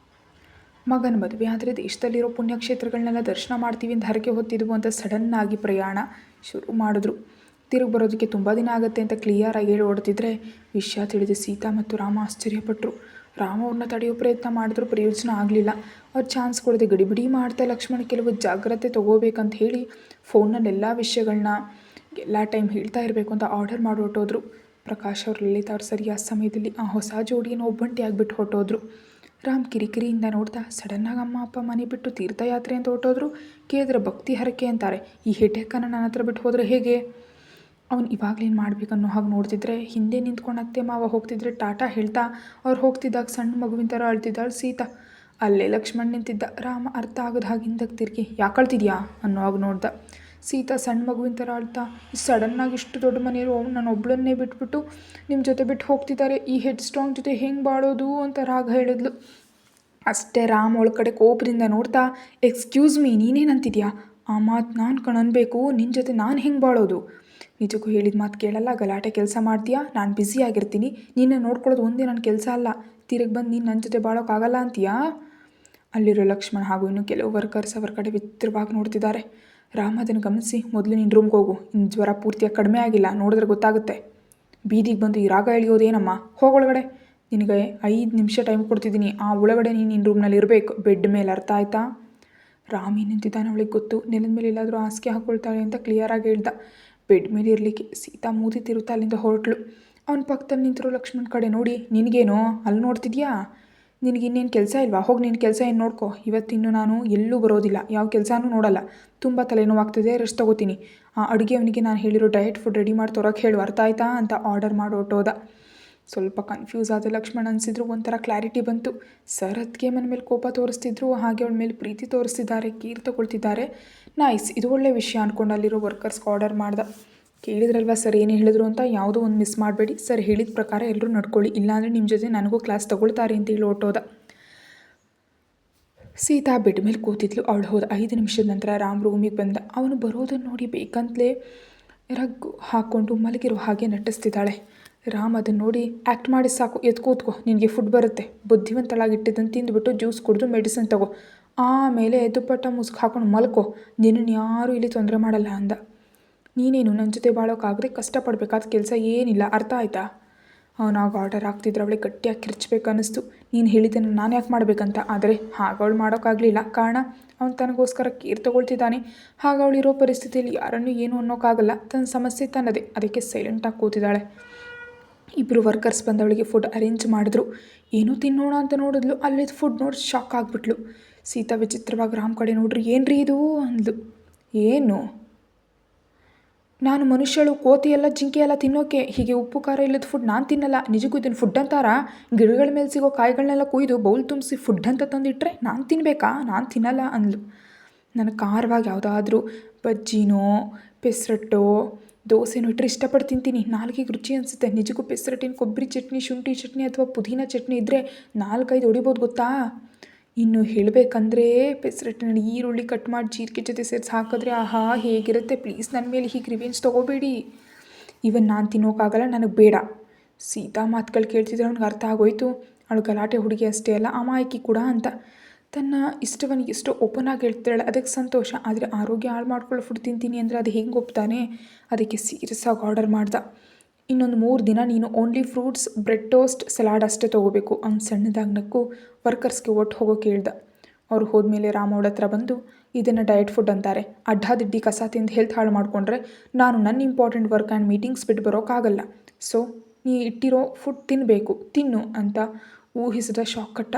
ಮಗನ ಮದುವೆ ಆದರೆ ದೇಶದಲ್ಲಿರೋ ಪುಣ್ಯಕ್ಷೇತ್ರಗಳನ್ನೆಲ್ಲ ದರ್ಶನ ಮಾಡ್ತೀವಿ ಅಂತ ಹರಕೆ ಹೊತ್ತಿದ್ವು ಅಂತ ಸಡನ್ನಾಗಿ ಪ್ರಯಾಣ ಶುರು ಮಾಡಿದ್ರು. ತಿರುಗಿ ಬರೋದಕ್ಕೆ ತುಂಬ ದಿನ ಆಗುತ್ತೆ ಅಂತ ಕ್ಲಿಯರಾಗಿ ಹೇಳಿ ಓಡ್ತಿದ್ರೆ ವಿಷಯ ತಿಳಿದು ಸೀತಾ ಮತ್ತು ರಾಮ ಆಶ್ಚರ್ಯಪಟ್ಟರು. ರಾಮ ಅವ್ರನ್ನ ತಡೆಯೋ ಪ್ರಯತ್ನ ಮಾಡಿದ್ರು, ಪ್ರಯೋಜನ ಆಗಲಿಲ್ಲ. ಅವ್ರು ಚಾನ್ಸ್ ಕೊಡದೆ ಗಡಿಬಿಡಿ ಮಾಡ್ತಾ ಲಕ್ಷ್ಮಣ ಕೆಲವು ಜಾಗ್ರತೆ ತೊಗೋಬೇಕಂತ ಹೇಳಿ ಫೋನಲ್ಲಿ ಎಲ್ಲ ವಿಷಯಗಳನ್ನ ಎಲ್ಲ ಟೈಮ್ ಹೇಳ್ತಾ ಇರಬೇಕು ಅಂತ ಆರ್ಡರ್ ಮಾಡಿ ಹೊರಟೋದ್ರು. ಪ್ರಕಾಶ್ ಅವ್ರು ಲಲಿತಾ ಅವ್ರು ಸರಿಯಾದ ಸಮಯದಲ್ಲಿ ಆ ಹೊಸ ಜೋಡಿಯನ್ನು ಒಬ್ಬಂಟಿಯಾಗಿಬಿಟ್ಟು ಹೊರಟೋದ್ರು. ರಾಮ್ ಕಿರಿಕಿರಿಯಿಂದ ನೋಡ್ತಾ ಸಡನ್ನಾಗಿ ಅಮ್ಮ ಅಪ್ಪ ಮನೆ ಬಿಟ್ಟು ತೀರ್ಥಯಾತ್ರೆ ಅಂತ ಹೊರಟೋದ್ರು. ಕೇಳಿದ್ರೆ ಭಕ್ತಿ ಹರಕೆ ಅಂತಾರೆ. ಈ ಹೆಟೆಕ್ಕನ್ನು ನನ್ನ ಹತ್ರ ಬಿಟ್ಟು ಹೋದರೆ ಹೇಗೆ? ಅವ್ನು ಇವಾಗಲೇನು ಮಾಡಬೇಕನ್ನೋ ಹಾಗೆ ನೋಡ್ತಿದ್ರೆ ಹಿಂದೆ ನಿಂತ್ಕೊಂಡು ಅತ್ತೆ ಮಾವ ಹೋಗ್ತಿದ್ರೆ ಟಾಟಾ ಹೇಳ್ತಾ ಅವ್ರು ಹೋಗ್ತಿದ್ದಾಗ ಸಣ್ಣ ಮಗುವಿನ ಥರ ಅಳ್ತಿದ್ದಾಳೆ ಸೀತಾ. ಅಲ್ಲೇ ಲಕ್ಷ್ಮಣ್ ನಿಂತಿದ್ದ. ರಾಮ ಅರ್ಥ ಆಗದ ಹಾಗೆ ಹಿಂದಕ್ಕೆ ತಿರುಗಿ ಯಾಕೆ ಅಳ್ತಿದ್ಯಾ ಅನ್ನೋ ಹಾಗೆ ನೋಡ್ದ. ಸೀತಾ ಸಣ್ಣ ಮಗುವಿನ ಥರ ಅಳ್ತಾ ಸಡನ್ನಾಗಿ ಇಷ್ಟು ದೊಡ್ಡ ಮನೆಯವರು ನಾನು ಒಬ್ಬಳನ್ನೇ ಬಿಟ್ಬಿಟ್ಟು ನಿಮ್ಮ ಜೊತೆ ಬಿಟ್ಟು ಹೋಗ್ತಿದ್ದಾರೆ, ಈ ಹೆಡ್ ಸ್ಟ್ರಾಂಗ್ ಜೊತೆ ಹೆಂಗೆ ಬಾಳೋದು ಅಂತ ರಾಗ ಹೇಳಿದ್ಲು. ಅಷ್ಟೇ ರಾಮ್ ಅವಳ ಕಡೆ ಕೋಪದಿಂದ ನೋಡ್ತಾ ಎಕ್ಸ್ಕ್ಯೂಸ್ ಮೀ, ನೀನೇನಂತಿದ್ಯಾ? ಆ ಮಾತು ನಾನು ಕಣನ್ಬೇಕು, ನಿನ್ನ ಜೊತೆ ನಾನು ಹೆಂಗೆ ಬಾಳೋದು? ನಿಜಕ್ಕೂ ಹೇಳಿದ ಮಾತು ಕೇಳಲ್ಲ, ಗಲಾಟೆ ಕೆಲಸ ಮಾಡ್ತೀಯಾ, ನಾನು ಬ್ಯುಸಿಯಾಗಿರ್ತೀನಿ, ನಿನ್ನ ನೋಡ್ಕೊಳ್ಳೋದು ಒಂದೇ ನನ್ನ ಕೆಲಸ ಅಲ್ಲ, ತಿರುಗಿ ಬಂದು ನೀನು ನನ್ನ ಜೊತೆ ಬಾಳೋಕ್ಕಾಗಲ್ಲ ಅಂತೀಯಾ? ಅಲ್ಲಿರೋ ಲಕ್ಷ್ಮಣ್ ಹಾಗೂ ಇನ್ನು ಕೆಲವು ವರ್ಕರ್ಸ್ ಅವರ ಕಡೆ ವಿಚಿತ್ರವಾಗಿ ನೋಡ್ತಿದ್ದಾರೆ. ರಾಮ್ ಅದನ್ನು ಗಮನಿಸಿ ಮೊದಲು ನಿನ್ನ ರೂಮ್ಗೆ ಹೋಗು, ಇನ್ನು ಜ್ವರ ಪೂರ್ತಿಯಾಗಿ ಕಡಿಮೆ ಆಗಿಲ್ಲ, ನೋಡಿದ್ರೆ ಗೊತ್ತಾಗುತ್ತೆ. ಬೀದಿಗೆ ಬಂದು ಈ ರಾಗ ಎಳೆಯೋದೇನಮ್ಮ, ಹೋಗೊಳಗಡೆ, ನಿನಗೆ 5 ನಿಮಿಷ ಟೈಮ್ ಕೊಡ್ತಿದ್ದೀನಿ, ಆ ಒಳಗಡೆ ನೀನು ನಿನ್ನ ರೂಮ್ನಲ್ಲಿ ಇರಬೇಕು, ಬೆಡ್ ಮೇಲೆ, ಅರ್ಥ ಆಯ್ತಾ? ರಾಮ್ ನಿಂತಿದ್ದಾನೆ ಅವಳಿಗೆ ಗೊತ್ತು, ನೆಲದ ಮೇಲೆ ಎಲ್ಲಾದರೂ ಹಾಸಿಗೆ ಹಾಕ್ಕೊಳ್ತಾಳೆ ಅಂತ ಕ್ಲಿಯರಾಗಿ ಹೇಳ್ದ. ಬೆಡ್ ಮೇಲೆ ಇರಲಿಕ್ಕೆ ಸೀತಾ ಮೂತಿ ತಿರುತ್ತಾ ಅಲ್ಲಿಂದ ಹೊರಟ್ಲು. ಅವನ ಪಕ್ಕದಲ್ಲಿ ನಿಂತಿರೋ ಲಕ್ಷ್ಮಣ್ ಕಡೆ ನೋಡಿ ನಿನಗೇನೋ ಅಲ್ಲಿ ನೋಡ್ತಿದ್ಯಾ, ನಿನಗಿನ್ನೇನು ಕೆಲಸ ಇಲ್ವಾ? ಹೋಗಿ ನಿನ್ನ ಕೆಲಸ ಏನು ನೋಡ್ಕೊ, ಇವತ್ತಿನ್ನು ನಾನು ಎಲ್ಲೂ ಬರೋದಿಲ್ಲ, ಯಾವ ಕೆಲಸನೂ ನೋಡಲ್ಲ, ತುಂಬ ತಲೆನೋವಾಗ್ತಿದೆ, ರೆಸ್ಟ್ ತೊಗೋತೀನಿ. ಆ ಅಡುಗೆ ಅವನಿಗೆ ನಾನು ಹೇಳಿರೋ ಡಯಟ್ ಫುಡ್ ರೆಡಿ ಮಾಡಿ ತರೋಕ್ಕೆ ಹೇಳು, ಅರ್ಥ ಆಯ್ತಾ ಅಂತ ಆರ್ಡರ್ ಮಾಡಿ ಹೊರಟೋದ. ಸ್ವಲ್ಪ ಕನ್ಫ್ಯೂಸ್ ಆದ ಲಕ್ಷ್ಮಣ್ ಅನಿಸಿದ್ರು, ಒಂಥರ ಕ್ಲಾರಿಟಿ ಬಂತು. ಸರ್ ಅದಕ್ಕೆ ಮನ ಮೇಲೆ ಕೋಪ ತೋರಿಸ್ತಿದ್ರು, ಹಾಗೆ ಅವಳ ಮೇಲೆ ಪ್ರೀತಿ ತೋರಿಸ್ತಿದ್ದಾರೆ, ಕೇರ್ ತಗೊಳ್ತಿದ್ದಾರೆ. ನೈಸ್, ಇದು ಒಳ್ಳೆ ವಿಷಯ ಅಂದ್ಕೊಂಡು ಅಲ್ಲಿರೋ ವರ್ಕರ್ಸ್ಗೆ ಆರ್ಡರ್ ಮಾಡ್ದೆ. ಕೇಳಿದ್ರಲ್ವ ಸರ್ ಏನು ಹೇಳಿದ್ರು ಅಂತ, ಯಾವುದೋ ಒಂದು ಮಿಸ್ ಮಾಡಬೇಡಿ, ಸರ್ ಹೇಳಿದ ಪ್ರಕಾರ ಎಲ್ಲರೂ ನಡ್ಕೊಳ್ಳಿ, ಇಲ್ಲಾಂದರೆ ನಿಮ್ಮ ಜೊತೆ ನನಗೂ ಕ್ಲಾಸ್ ತಗೊಳ್ತಾರೆ ಅಂತ ಹೇಳಿ ಹೊರಟೋದ. ಸೀತಾ ಬೆಡ್ ಮೇಲೆ ಕೂತಿದ್ಲು. ಅವಳು ಹೋದ 5 ನಿಮಿಷದ ನಂತರ ರಾಮ್ ರೂಮಿಗೆ ಬಂದ. ಅವನು ಬರೋದನ್ನು ನೋಡಿ ಬೇಕಂತಲೇ ರಗ್ಗು ಹಾಕ್ಕೊಂಡು ಮಲಗಿರೋ ಹಾಗೆ ನಟಿಸ್ತಿದ್ದಾಳೆ. ರಾಮ್ ಅದನ್ನು ನೋಡಿ ಆ್ಯಕ್ಟ್ ಮಾಡಿ ಸಾಕು, ಎದ್ದು ಕೂತ್ಕೋ, ನಿನಗೆ ಫುಡ್ ಬರುತ್ತೆ, ಬುದ್ಧಿವಂತಳಾಗಿಟ್ಟಿದ್ದನ್ನು ತಿಂದುಬಿಟ್ಟು ಜ್ಯೂಸ್ ಕುಡಿದು ಮೆಡಿಸಿನ್ ತಗೋ, ಆಮೇಲೆ ದುಪ್ಪಟ್ಟ ಮುಸುಕು ಹಾಕೊಂಡು ಮಲ್ಕೋ, ನಿನ್ನನ್ನು ಯಾರೂ ಇಲ್ಲಿ ತೊಂದರೆ ಮಾಡಲ್ಲ ಅಂದ. ನೀನೇನು ನನ್ನ ಜೊತೆ ಬಾಳೋಕ್ಕಾಗದೆ ಕಷ್ಟಪಡಬೇಕಾದ ಕೆಲಸ ಏನಿಲ್ಲ, ಅರ್ಥ ಆಯ್ತಾ? ಅವನಾಗ ಆರ್ಡರ್ ಆಗ್ತಿದ್ರೆ ಅವಳಿಗೆ ಗಟ್ಟಿಯಾಗಿ ಕಿರ್ಚ್ಬೇಕು ಅನ್ನಿಸ್ತು. ನೀನು ಹೇಳಿದ್ದನ್ನು ನಾನು ಯಾಕೆ ಮಾಡಬೇಕಂತ. ಆದರೆ ಹಾಗೆ ಅವಳು ಮಾಡೋಕ್ಕಾಗಲಿಲ್ಲ. ಕಾರಣ ಅವನು ತನಗೋಸ್ಕರ ಕೇರ್ ತೊಗೊಳ್ತಿದ್ದಾನೆ. ಹಾಗೆ ಅವಳಿರೋ ಪರಿಸ್ಥಿತಿಯಲ್ಲಿ ಯಾರನ್ನೂ ಏನು ಅನ್ನೋಕ್ಕಾಗಲ್ಲ, ತನ್ನ ಸಮಸ್ಯೆ ತನ್ನದೇ, ಅದಕ್ಕೆ ಸೈಲೆಂಟಾಗಿ ಕೂತಿದ್ದಾಳೆ. ಇಬ್ಬರು ವರ್ಕರ್ಸ್ ಬಂದು ಅವಳಿಗೆ ಫುಡ್ ಅರೇಂಜ್ ಮಾಡಿದ್ರು. ಏನೋ ತಿನ್ನೋಣ ಅಂತ ನೋಡಿದ್ಲು, ಅಲ್ಲಿದ್ದು ಫುಡ್ ನೋಡಿ ಶಾಕ್ ಆಗಿಬಿಟ್ಲು. ಸೀತಾ ವಿಚಿತ್ರವಾಗಿ ರಾಮ್ ಕಡೆ ನೋಡ್ರಿ, ಏನ್ರಿ ಇದು ಅಂದ್ಲು. ಏನು? ನಾನು ಮನುಷ್ಯಳು, ಕೋತಿ ಎಲ್ಲ ಜಿಂಕೆ ಎಲ್ಲ ತಿನ್ನೋಕೆ, ಹೀಗೆ ಉಪ್ಪು ಖಾರ ಇಲ್ಲದ ಫುಡ್ ನಾನು ತಿನ್ನಲ್ಲ. ನಿಜಕ್ಕೂ ಇದನ್ನು ಫುಡ್ ಅಂತಾರ? ಗಿಡಗಳ ಮೇಲೆ ಸಿಗೋ ಕಾಯಿಗಳನ್ನೆಲ್ಲ ಕೊಯ್ದು ಬೌಲ್ ತುಂಬಿಸಿ ಫುಡ್ ಅಂತ ತಂದಿಟ್ರೆ ನಾನು ತಿನ್ನಬೇಕಾ? ನಾನು ತಿನ್ನಲ್ಲ ಅಂದ್ಲು. ನನಗೆ ಖಾರವಾಗಿ ಯಾವುದಾದ್ರೂ ಬಜ್ಜಿನೋ ಪೆಸರಟ್ಟೋ ದೋಸೆನೋ ಇಟ್ಟರೆ ಇಷ್ಟಪಟ್ಟು ತಿಂತೀನಿ, ನಾಲ್ಕಿಗೆ ರುಚಿ ಅನಿಸುತ್ತೆ. ನಿಜಕ್ಕೂ ಪೆಸರಟ್ಟಿನ ಕೊಬ್ಬರಿ ಚಟ್ನಿ, ಶುಂಠಿ ಚಟ್ನಿ ಅಥವಾ ಪುದೀನ ಚಟ್ನಿ ಇದ್ದರೆ 4-5 ಹೊಡಿಬೋದು ಗೊತ್ತಾ? ಇನ್ನು ಹೇಳಬೇಕಂದ್ರೆ ಪೆಸರಟ್ಟಿನಲ್ಲಿ ಈರುಳ್ಳಿ ಕಟ್ ಮಾಡಿ ಜೀರಿಗೆ ಜೊತೆ ಸೇರಿಸಿ ಹಾಕಿದ್ರೆ ಆಹಾ ಹೇಗಿರುತ್ತೆ. ಪ್ಲೀಸ್ ನನ್ನ ಮೇಲೆ ಹೀಗೆ ರಿವೆಂಜ್ ತೊಗೋಬೇಡಿ. ಇವನ್ ನಾನು ತಿನ್ನೋಕ್ಕಾಗಲ್ಲ, ನನಗೆ ಬೇಡ. ಸೀತಾ ಮಾತುಗಳು ಕೇಳ್ತಿದ್ರೆ ಅವ್ನಿಗೆ ಅರ್ಥ ಆಗೋಯ್ತು, ಅವಳು ಗಲಾಟೆ ಹುಡುಗಿ ಅಷ್ಟೇ ಅಲ್ಲ, ಅಮಾಯಕಿ ಕೂಡ ಅಂತ. ತನ್ನ ಇಷ್ಟವನ್ನು ಎಷ್ಟೋ ಓಪನ್ ಆಗಿ ಹೇಳ್ತಾಳೆ, ಅದಕ್ಕೆ ಸಂತೋಷ. ಆದರೆ ಆರೋಗ್ಯ ಹಾಳು ಮಾಡ್ಕೊಳ್ಳೋ ಫುಡ್ ತಿಂತೀನಿ ಅಂದರೆ ಅದು ಹೆಂಗೆ ಒಪ್ತಾನೆ? ಅದಕ್ಕೆ ಸೀರಿಯಸ್ ಆಗಿ ಆರ್ಡರ್ ಮಾಡ್ದ. ಇನ್ನೊಂದು 3 ದಿನ ನೀನು only fruits, bread toast, salad ಅಷ್ಟೇ ತೊಗೋಬೇಕು. ಅವ್ನು ಸಣ್ಣದಾಗಿ ನಕ್ಕು ವರ್ಕರ್ಸ್ಗೆ ಒಟ್ಟು ಹೋಗೋಕೆ ಹೇಳ್ದ. ಅವ್ರು ಹೋದ್ಮೇಲೆ ರಾಮ್ ಅವಳ ಹತ್ರ ಬಂದು, ಇದನ್ನು ಡಯಟ್ ಫುಡ್ ಅಂತಾರೆ. ಅಡ್ಡಾದಿಡ್ಡಿ ಕಸ ತಿಂದು ಹೆಲ್ತ್ ಹಾಳು ಮಾಡಿಕೊಂಡ್ರೆ ನಾನು ನನ್ನ ಇಂಪಾರ್ಟೆಂಟ್ ವರ್ಕ್ ಆ್ಯಂಡ್ ಮೀಟಿಂಗ್ಸ್ ಬಿಟ್ಟು ಬರೋಕ್ಕಾಗಲ್ಲ. ಸೊ ನೀ ಇಟ್ಟಿರೋ ಫುಡ್ ತಿನ್ನಬೇಕು, ತಿನ್ನು ಅಂತ ಊಹಿಸಿದ ಶಾಕ್ ಕಟ್ಟ.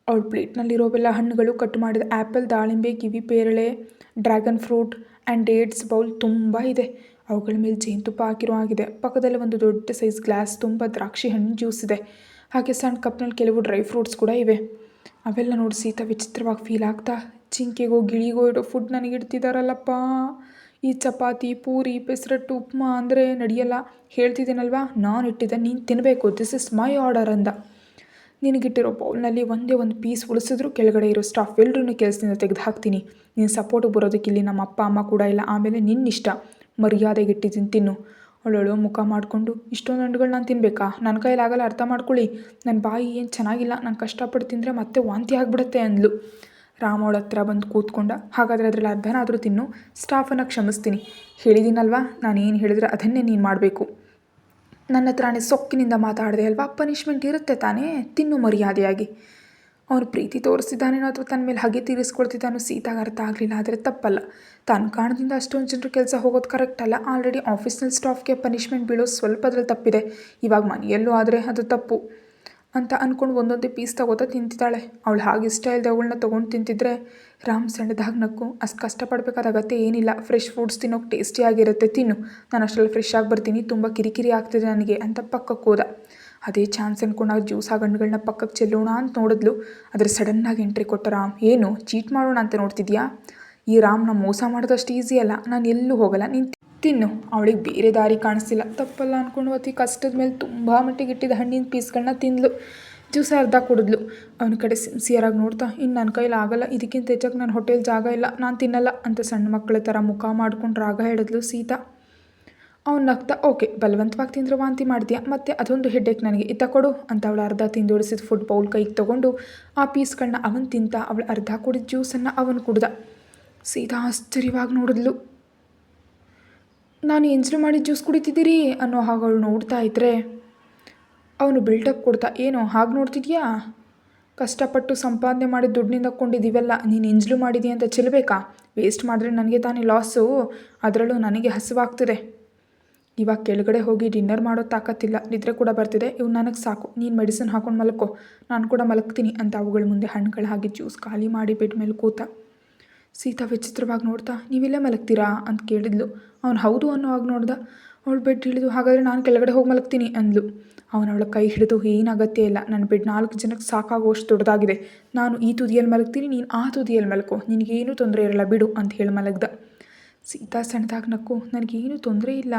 ಅವಳ ಪ್ಲೇಟ್ನಲ್ಲಿರೋವೆಲ್ಲ ಹಣ್ಣುಗಳು, ಕಟ್ ಮಾಡಿದ ಆ್ಯಪಲ್, ದಾಳಿಂಬೆ, ಕಿವಿ, ಪೇರಳೆ, dragon fruit and dates bowl ತುಂಬ ಇದೆ. ಅವುಗಳ ಮೇಲೆ ಜೇನುತುಪ್ಪ ಹಾಕಿರೋ ಆಗಿದೆ. ಪಕ್ಕದಲ್ಲಿ ಒಂದು ದೊಡ್ಡ ಸೈಜ್ ಗ್ಲಾಸ್ ತುಂಬ ದ್ರಾಕ್ಷಿ ಹಣ್ಣು ಜ್ಯೂಸ್ ಇದೆ. ಹಾಗೆ ಸಣ್ಣ ಕಪ್ನಲ್ಲಿ ಕೆಲವು ಡ್ರೈ ಫ್ರೂಟ್ಸ್ ಕೂಡ ಇವೆ. ಅವೆಲ್ಲ ನೋಡಿ ಸೀತಾ ವಿಚಿತ್ರವಾಗಿ ಫೀಲ್ ಆಗ್ತಾ, ಜಿಂಕೆಗೋ ಗಿಳಿಗೋ ಇಡೋ ಫುಡ್ ನನಗೆ ಇಡ್ತಿದ್ದಾರಲ್ಲಪ್ಪ. ಈ ಚಪಾತಿ, ಪೂರಿ, ಪೆಸರಟ್ಟು, ಉಪ್ಮಾ ಅಂದರೆ ನಡೆಯಲ್ಲ. ಹೇಳ್ತಿದ್ದೀನಲ್ವಾ, ನಾನು ಇಟ್ಟಿದ್ದೆ ನೀನು ತಿನ್ನಬೇಕು, ದಿಸ್ ಇಸ್ ಮೈ ಆರ್ಡರ್ ಅಂದ. ನಿನಗಿಟ್ಟಿರೋ ಬೌಲ್ನಲ್ಲಿ ಒಂದೇ ಒಂದು ಪೀಸ್ ಉಳಿಸಿದ್ರು ಕೆಳಗಡೆ ಇರೋ ಸ್ಟಾಫ್ ಎಲ್ಲರೂ ಕೆಲಸದಿಂದ ತೆಗೆದು ಹಾಕ್ತೀನಿ. ನೀನು ಸಪೋರ್ಟಿಗೆ ಬರೋದಕ್ಕೆ ಇಲ್ಲಿ ನಮ್ಮ ಅಪ್ಪ ಅಮ್ಮ ಕೂಡ ಇಲ್ಲ. ಆಮೇಲೆ ನಿನ್ನಿಷ್ಟ, ಮರ್ಯಾದೆಗೆ ಇಟ್ಟಿದ್ದೀನಿ, ತಿನ್ನು. ಅವಳು ಮುಖ ಮಾಡಿಕೊಂಡು, ಇಷ್ಟೊಂದು ಹಣ್ಣುಗಳು ನಾನು ತಿನ್ನಬೇಕಾ? ನನ್ನ ಕೈಲಾಗಲ್ಲ, ಅರ್ಥ ಮಾಡ್ಕೊಳ್ಳಿ. ನನ್ನ ಬಾಯಿ ಏನು ಚೆನ್ನಾಗಿಲ್ಲ, ನಾನು ಕಷ್ಟಪಟ್ಟು ತಿಂದರೆ ಮತ್ತೆ ವಾಂತಿ ಆಗಿಬಿಡುತ್ತೆ ಅಂದ್ಲು. ರಾಮ್ ಅವಳ ಹತ್ರ ಬಂದು ಕೂತ್ಕೊಂಡ. ಹಾಗಾದರೆ ಅದರಲ್ಲಿ ಅರ್ಧನಾದರೂ ತಿನ್ನು, ಸ್ಟಾಫನ್ನು ಕ್ಷಮಿಸ್ತೀನಿ. ಹೇಳಿದ್ದೀನಲ್ವಾ, ನಾನು ಏನು ಹೇಳಿದ್ರೆ ಅದನ್ನೇ ನೀನು ಮಾಡಬೇಕು. ನನ್ನ ಹತ್ರನೇ ಸೊಕ್ಕಿನಿಂದ ಮಾತಾಡಿದೆ ಅಲ್ವಾ, ಪನಿಷ್ಮೆಂಟ್ ಇರುತ್ತೆ ತಾನೇ, ತಿನ್ನು ಮರ್ಯಾದೆಯಾಗಿ. ಅವನು ಪ್ರೀತಿ ತೋರಿಸ್ತಿದ್ದಾನೇನೋ ಅಥವಾ ತನ್ನ ಮೇಲೆ ಹಾಗೆ ತೀರಿಸ್ಕೊಳ್ತಿದ್ದಾನೋ ಸೀತಾಗ ಅರ್ಥ ಆಗಲಿಲ್ಲ. ಆದರೆ ತಪ್ಪಲ್ಲ, ತನ್ನ ಕಾರಣದಿಂದ ಅಷ್ಟೊಂದು ಜನರು ಕೆಲಸ ಹೋಗೋದು ಕರೆಕ್ಟ್ ಅಲ್ಲ. ಆಲ್ರೆಡಿ ಆಫೀಸ್ನಲ್ಲಿ ಸ್ಟಾಫ್ಗೆ ಪನಿಷ್ಮೆಂಟ್ ಬೀಳೋದು ಸ್ವಲ್ಪ ಅದ್ರಲ್ಲಿ ತಪ್ಪಿದೆ. ಇವಾಗ ಮನೆಯಲ್ಲೂ ಆದರೆ ಅದು ತಪ್ಪು ಅಂತ ಅಂದ್ಕೊಂಡು ಒಂದೊಂದೇ ಪೀಸ್ ತಗೋತಾ ತಿಂತಿದ್ದಾಳೆ. ಅವಳು ಹಾಗೆ ಇಷ್ಟ ಇಲ್ಲದೆ ಅವಳನ್ನ ತೊಗೊಂಡು ತಿಂತಿದ್ರೆ ರಾಮ್ ಸಣ್ಣದಾಗಿ ನಕ್ಕು, ಅಷ್ಟು ಕಷ್ಟಪಡಬೇಕಾದ ಅಗತ್ಯ ಏನಿಲ್ಲ, ಫ್ರೆಶ್ ಫುಡ್ಸ್ ತಿನ್ನೋಕೆ ಟೇಸ್ಟಿಯಾಗಿರುತ್ತೆ, ತಿನ್ನು. ನಾನು ಅಷ್ಟರಲ್ಲಿ ಫ್ರೆಶ್ ಆಗಿ ಬರ್ತೀನಿ, ತುಂಬ ಕಿರಿಕಿರಿ ಆಗ್ತಿದೆ ನನಗೆ ಅಂತ ಪಕ್ಕಕ್ಕೆ ಹೋದ. ಅದೇ ಚಾನ್ಸ್ ಅಂದ್ಕೊಂಡು ಆ ಜ್ಯೂಸ್ ಆ ಹಣ್ಣುಗಳನ್ನ ಪಕ್ಕಕ್ಕೆ ಚೆಲ್ಲೋಣ ಅಂತ ನೋಡಿದ್ಲು. ಆದರೆ ಸಡನ್ನಾಗಿ ಎಂಟ್ರಿ ಕೊಟ್ಟ ರಾಮ್, ಏನು ಚೀಟ್ ಮಾಡೋಣ ಅಂತ ನೋಡ್ತಿದ್ಯಾ? ಈ ರಾಮ್ನ ಮೋಸ ಮಾಡೋದಷ್ಟು ಈಸಿ ಅಲ್ಲ, ನಾನು ಎಲ್ಲೂ ಹೋಗಲ್ಲ, ನೀನು ತಿನ್ನು. ಅವಳಿಗೆ ಬೇರೆ ದಾರಿ ಕಾಣಿಸ್ತಿಲ್ಲ. ತಪ್ಪಲ್ಲ ಅಂದ್ಕೊಂಡು ಅತಿ ಕಷ್ಟದ ಮೇಲೆ ತುಂಬ ಮಟ್ಟಿಗೆ ಇಟ್ಟಿದ್ದ ಹಣ್ಣಿನ ಪೀಸ್ಗಳನ್ನ ತಿಂದ್ಲು. ಜ್ಯೂಸ್ ಅರ್ಧ ಕುಡಿದ್ಲು. ಅವನ ಕಡೆ ಸಿನ್ಸಿಯರಾಗಿ ನೋಡ್ತಾ, ಇನ್ನು ನನ್ನ ಕೈಲಿ ಆಗಲ್ಲ, ಇದಕ್ಕಿಂತ ಹೆಚ್ಚಾಗಿ ನನ್ನ ಹೊಟ್ಟೆಲಿ ಜಾಗ ಇಲ್ಲ, ನಾನು ತಿನ್ನಲ್ಲ ಅಂತ ಸಣ್ಣ ಮಕ್ಕಳ ಥರ ಮುಖ ಮಾಡ್ಕೊಂಡು ರಾಗ ಹಿಡಿದ್ಲು ಸೀತಾ. ಅವ್ನು ನಗ್ತಾ, ಓಕೆ, ಬಲವಂತವಾಗಿ ತಿಂದರೆ ವಾಂತಿ ಮಾಡ್ತೀಯಾ, ಮತ್ತು ಅದೊಂದು ಹೆಡ್ಡೇಕ್ ನನಗೆ, ಇತ್ತ ಕೊಡು ಅಂತ ಅವಳು ಅರ್ಧ ತಿಂದೊಡಿಸಿದ ಫುಡ್ ಬೌಲ್ ಕೈಗೆ ತೊಗೊಂಡು ಆ ಪೀಸ್ಗಳನ್ನ ಅವನು ತಿಂತ ಅವಳು ಅರ್ಧ ಕುಡಿದ ಜ್ಯೂಸನ್ನು ಅವನು ಕುಡ್ದ. ಸೀತಾ ಆಶ್ಚರ್ಯವಾಗಿ ನೋಡಿದ್ಲು. ನಾನು ಎಂಜಲು ಮಾಡಿ ಜ್ಯೂಸ್ ಕುಡಿತಿದ್ದೀರಿ ಅನ್ನೋ ಹಾಗೆ ಅವಳು ನೋಡ್ತಾ ಇದ್ದರೆ ಅವನು ಬಿಲ್ಡಪ್ ಕೊಡ್ತಾ, ಏನೋ ಹಾಗೆ ನೋಡ್ತಿದ್ಯಾ? ಕಷ್ಟಪಟ್ಟು ಸಂಪಾದನೆ ಮಾಡಿದ ದುಡ್ಡಿನಿಂದ ಕೊಂಡಿದ್ದೀವಲ್ಲ, ನೀನು ಎಂಜಲು ಮಾಡಿದೀಯ ಅಂತ ಚೆಲ್ಲಬೇಕಾ? ವೇಸ್ಟ್ ಮಾಡಿದ್ರೆ ನನಗೆ ತಾನೇ ಲಾಸು, ಅದರಲ್ಲೂ ನನಗೆ ಹಸಿವಾಗ್ತಿದೆ. ಇವಾಗ ಕೆಳಗಡೆ ಹೋಗಿ ಡಿನ್ನರ್ ಮಾಡೋ ತಾಕತ್ತಿಲ್ಲ, ನಿದ್ರೆ ಕೂಡ ಬರ್ತಿದೆ, ಇವು ನನಗೆ ಸಾಕು, ನೀನು ಮೆಡಿಸಿನ್ ಹಾಕೊಂಡು ಮಲ್ಕೋ, ನಾನು ಕೂಡ ಮಲಗ್ತೀನಿ ಅಂತ ಅವುಗಳ ಮುಂದೆ ಹಣ್ಣುಗಳು ಹಾಕಿ ಜ್ಯೂಸ್ ಖಾಲಿ ಮಾಡಿ ಬೆಡ್ ಮೇಲೆ ಕೂತ. ಸೀತಾ ವಿಚಿತ್ರವಾಗಿ ನೋಡ್ತಾ, ನೀವಿಲ್ಲೇ ಮಲಗ್ತೀರಾ ಅಂತ ಕೇಳಿದ್ಲು. ಅವ್ನು ಹೌದು ಅನ್ನೋ ಹಾಗೆ ನೋಡ್ದ. ಅವಳು ಬೆಡ್ ಹಿಡಿದು, ಹಾಗಾದರೆ ನಾನು ಕೆಳಗಡೆ ಹೋಗಿ ಮಲಗ್ತೀನಿ ಅಂದ್ಲು. ಅವಳ ಕೈ ಹಿಡಿದು, ಏನು ಅಗತ್ಯ ಇಲ್ಲ, ನನ್ನ ಬೆಡ್ 4 ಜನಕ್ಕೆ ಸಾಕಾಗುವಷ್ಟು ದೊಡ್ಡದಾಗಿದೆ, ನಾನು ಈ ತುದಿಯಲ್ಲಿ ಮಲಗ್ತೀನಿ, ನೀನು ಆ ತುದಿಯಲ್ಲಿ ಮಲ್ಕೋ, ನಿನಗೇನು ತೊಂದರೆ ಇರಲ್ಲ ಬಿಡು ಅಂತ ಹೇಳಿ ಮಲಗ್ದ. ಸೀತಾ ಸಣ್ಣದಾಗಿ ನಕ್ಕು, ನನಗೇನು ತೊಂದರೆ ಇಲ್ಲ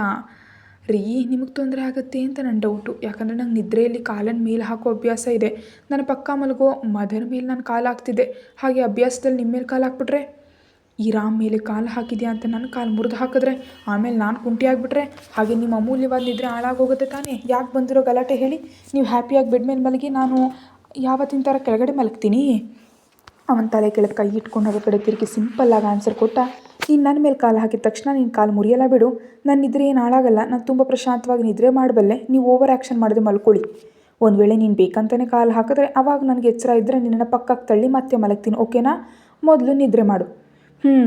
ರೀ, ನಿಮಗೆ ತೊಂದರೆ ಆಗುತ್ತೆ ಅಂತ ನನ್ನ ಡೌಟು. ಯಾಕಂದರೆ ನಂಗೆ ನಿದ್ರೆಯಲ್ಲಿ ಕಾಲನ್ನು ಮೇಲೆ ಹಾಕೋ ಅಭ್ಯಾಸ ಇದೆ. ನನ್ನ ಪಕ್ಕ ಮಲಗೋ ಮದರ್ ಮೇಲೆ ನಾನು ಕಾಲು ಹಾಕ್ತಿದ್ದೆ, ಹಾಗೆ ಅಭ್ಯಾಸದಲ್ಲಿ ನಿಮ್ಮ ಮೇಲೆ ಕಾಲು ಹಾಕ್ಬಿಟ್ರೆ, ಈ ರಾಮ್ ಮೇಲೆ ಕಾಲು ಹಾಕಿದ್ಯಾ ಅಂತ ನನ್ನ ಕಾಲು ಮುರಿದು ಹಾಕಿದ್ರೆ, ಆಮೇಲೆ ನಾನು ಕುಂಟಿಯಾಗಿಬಿಟ್ರೆ, ಹಾಗೆ ನಿಮ್ಮ ಅಮೂಲ್ಯವಾದ ನಿದ್ರೆ ಹಾಳಾಗೋಗುತ್ತೆ ತಾನೇ. ಯಾಕೆ ಬಂದಿರೋ ಗಲಾಟೆ ಹೇಳಿ? ನೀವು ಹ್ಯಾಪಿಯಾಗಿ ಬೆಡ್ ಮೇಲೆ ಮಲಗಿ, ನಾನು ಯಾವತ್ತಿನ ಥರ ಕೆಳಗಡೆ ಮಲಗ್ತೀನಿ. ಅವನ ತಲೆ ಕೆಳಗೆ ಕೈ ಇಟ್ಕೊಂಡು ಅವರ ಕಡೆ ತಿರುಗಿ ಸಿಂಪಲ್ಲಾಗಿ ಆನ್ಸರ್ ಕೊಟ್ಟ, ನೀನು ನನ್ನ ಮೇಲೆ ಕಾಲು ಹಾಕಿದ ತಕ್ಷಣ ನಿನ್ನ ಕಾಲು ಮುರಿಯಲ್ಲ ಬಿಡು, ನನ್ನ ನಿದ್ರೆ ಏನು ಹಾಳಾಗಲ್ಲ, ನಾನು ತುಂಬ ಪ್ರಶಾಂತವಾಗಿ ನಿದ್ರೆ ಮಾಡಬಲ್ಲೆ, ನೀವು ಓವರ್ ಆ್ಯಕ್ಷನ್ ಮಾಡಿದೆ ಮಲ್ಕೊಳ್ಳಿ. ಒಂದು ವೇಳೆ ನೀನು ಬೇಕಂತಲೇ ಕಾಲು ಹಾಕಿದ್ರೆ ಆವಾಗ ನನಗೆ ಎಚ್ಚರ ಇದ್ದರೆ ನಿನ್ನನ್ನು ಪಕ್ಕಕ್ಕೆ ತಳ್ಳಿ ಮತ್ತೆ ಮಲಗ್ತೀನಿ, ಓಕೆನಾ? ಮೊದಲು ನಿದ್ರೆ ಮಾಡು.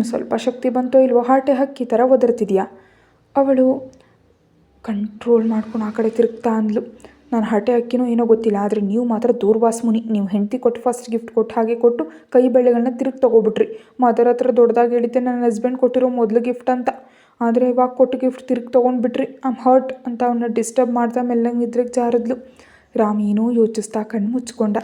ಸ್ವಲ್ಪ ಶಕ್ತಿ ಬಂತೋ ಇಲ್ವೋ, ಹಾರ್ಟೆ ಹಕ್ಕಿ ಥರ ಒದರ್ತಿದ್ಯಾ? ಅವಳು ಕಂಟ್ರೋಲ್ ಮಾಡ್ಕೊಂಡು ಆ ಕಡೆ ತಿರುಗ್ತಾ ಅಂದ್ಲು. ನಾನು ಹರಟೆ ಅಕ್ಕಿನೋ ಏನೋ ಗೊತ್ತಿಲ್ಲ, ಆದರೆ ನೀವು ಮಾತ್ರ ದೂರ್ವಾಸ ಮುನಿ. ನೀವು ಹೆಂಡತಿ ಕೊಟ್ಟು ಫಸ್ಟ್ ಗಿಫ್ಟ್ ಕೊಟ್ಟು ಹಾಗೆ ಕೊಟ್ಟು ಕೈ ಬೆಳ್ಳೆಗಳನ್ನ ತಿರುಗಿ ತೊಗೊಬಿಟ್ರಿ. ಮದರ್ ಹತ್ರ ದೊಡ್ಡದಾಗಿ ಹೇಳಿದ್ದೆ ನನ್ನ ಹಸ್ಬೆಂಡ್ ಕೊಟ್ಟಿರೋ ಮೊದಲು ಗಿಫ್ಟ್ ಅಂತ, ಆದರೆ ಇವಾಗ ಕೊಟ್ಟು ಗಿಫ್ಟ್ ತಿರುಗಿ ತೊಗೊಂಡ್ಬಿಟ್ರಿ, ಐಮ್ ಹರ್ಟ್ ಅಂತ ಅವನ್ನ ಡಿಸ್ಟರ್ಬ್ ಮಾಡ್ತಾ ಮೆಲ್ಲಂಗೆ ನಿದ್ರೆಗೆ ಜಾರಿದ್ಲು. ರಾಮ್ ಏನೋ ಯೋಚಿಸ್ತಾ ಕಣ್ಣು ಮುಚ್ಕೊಂಡ.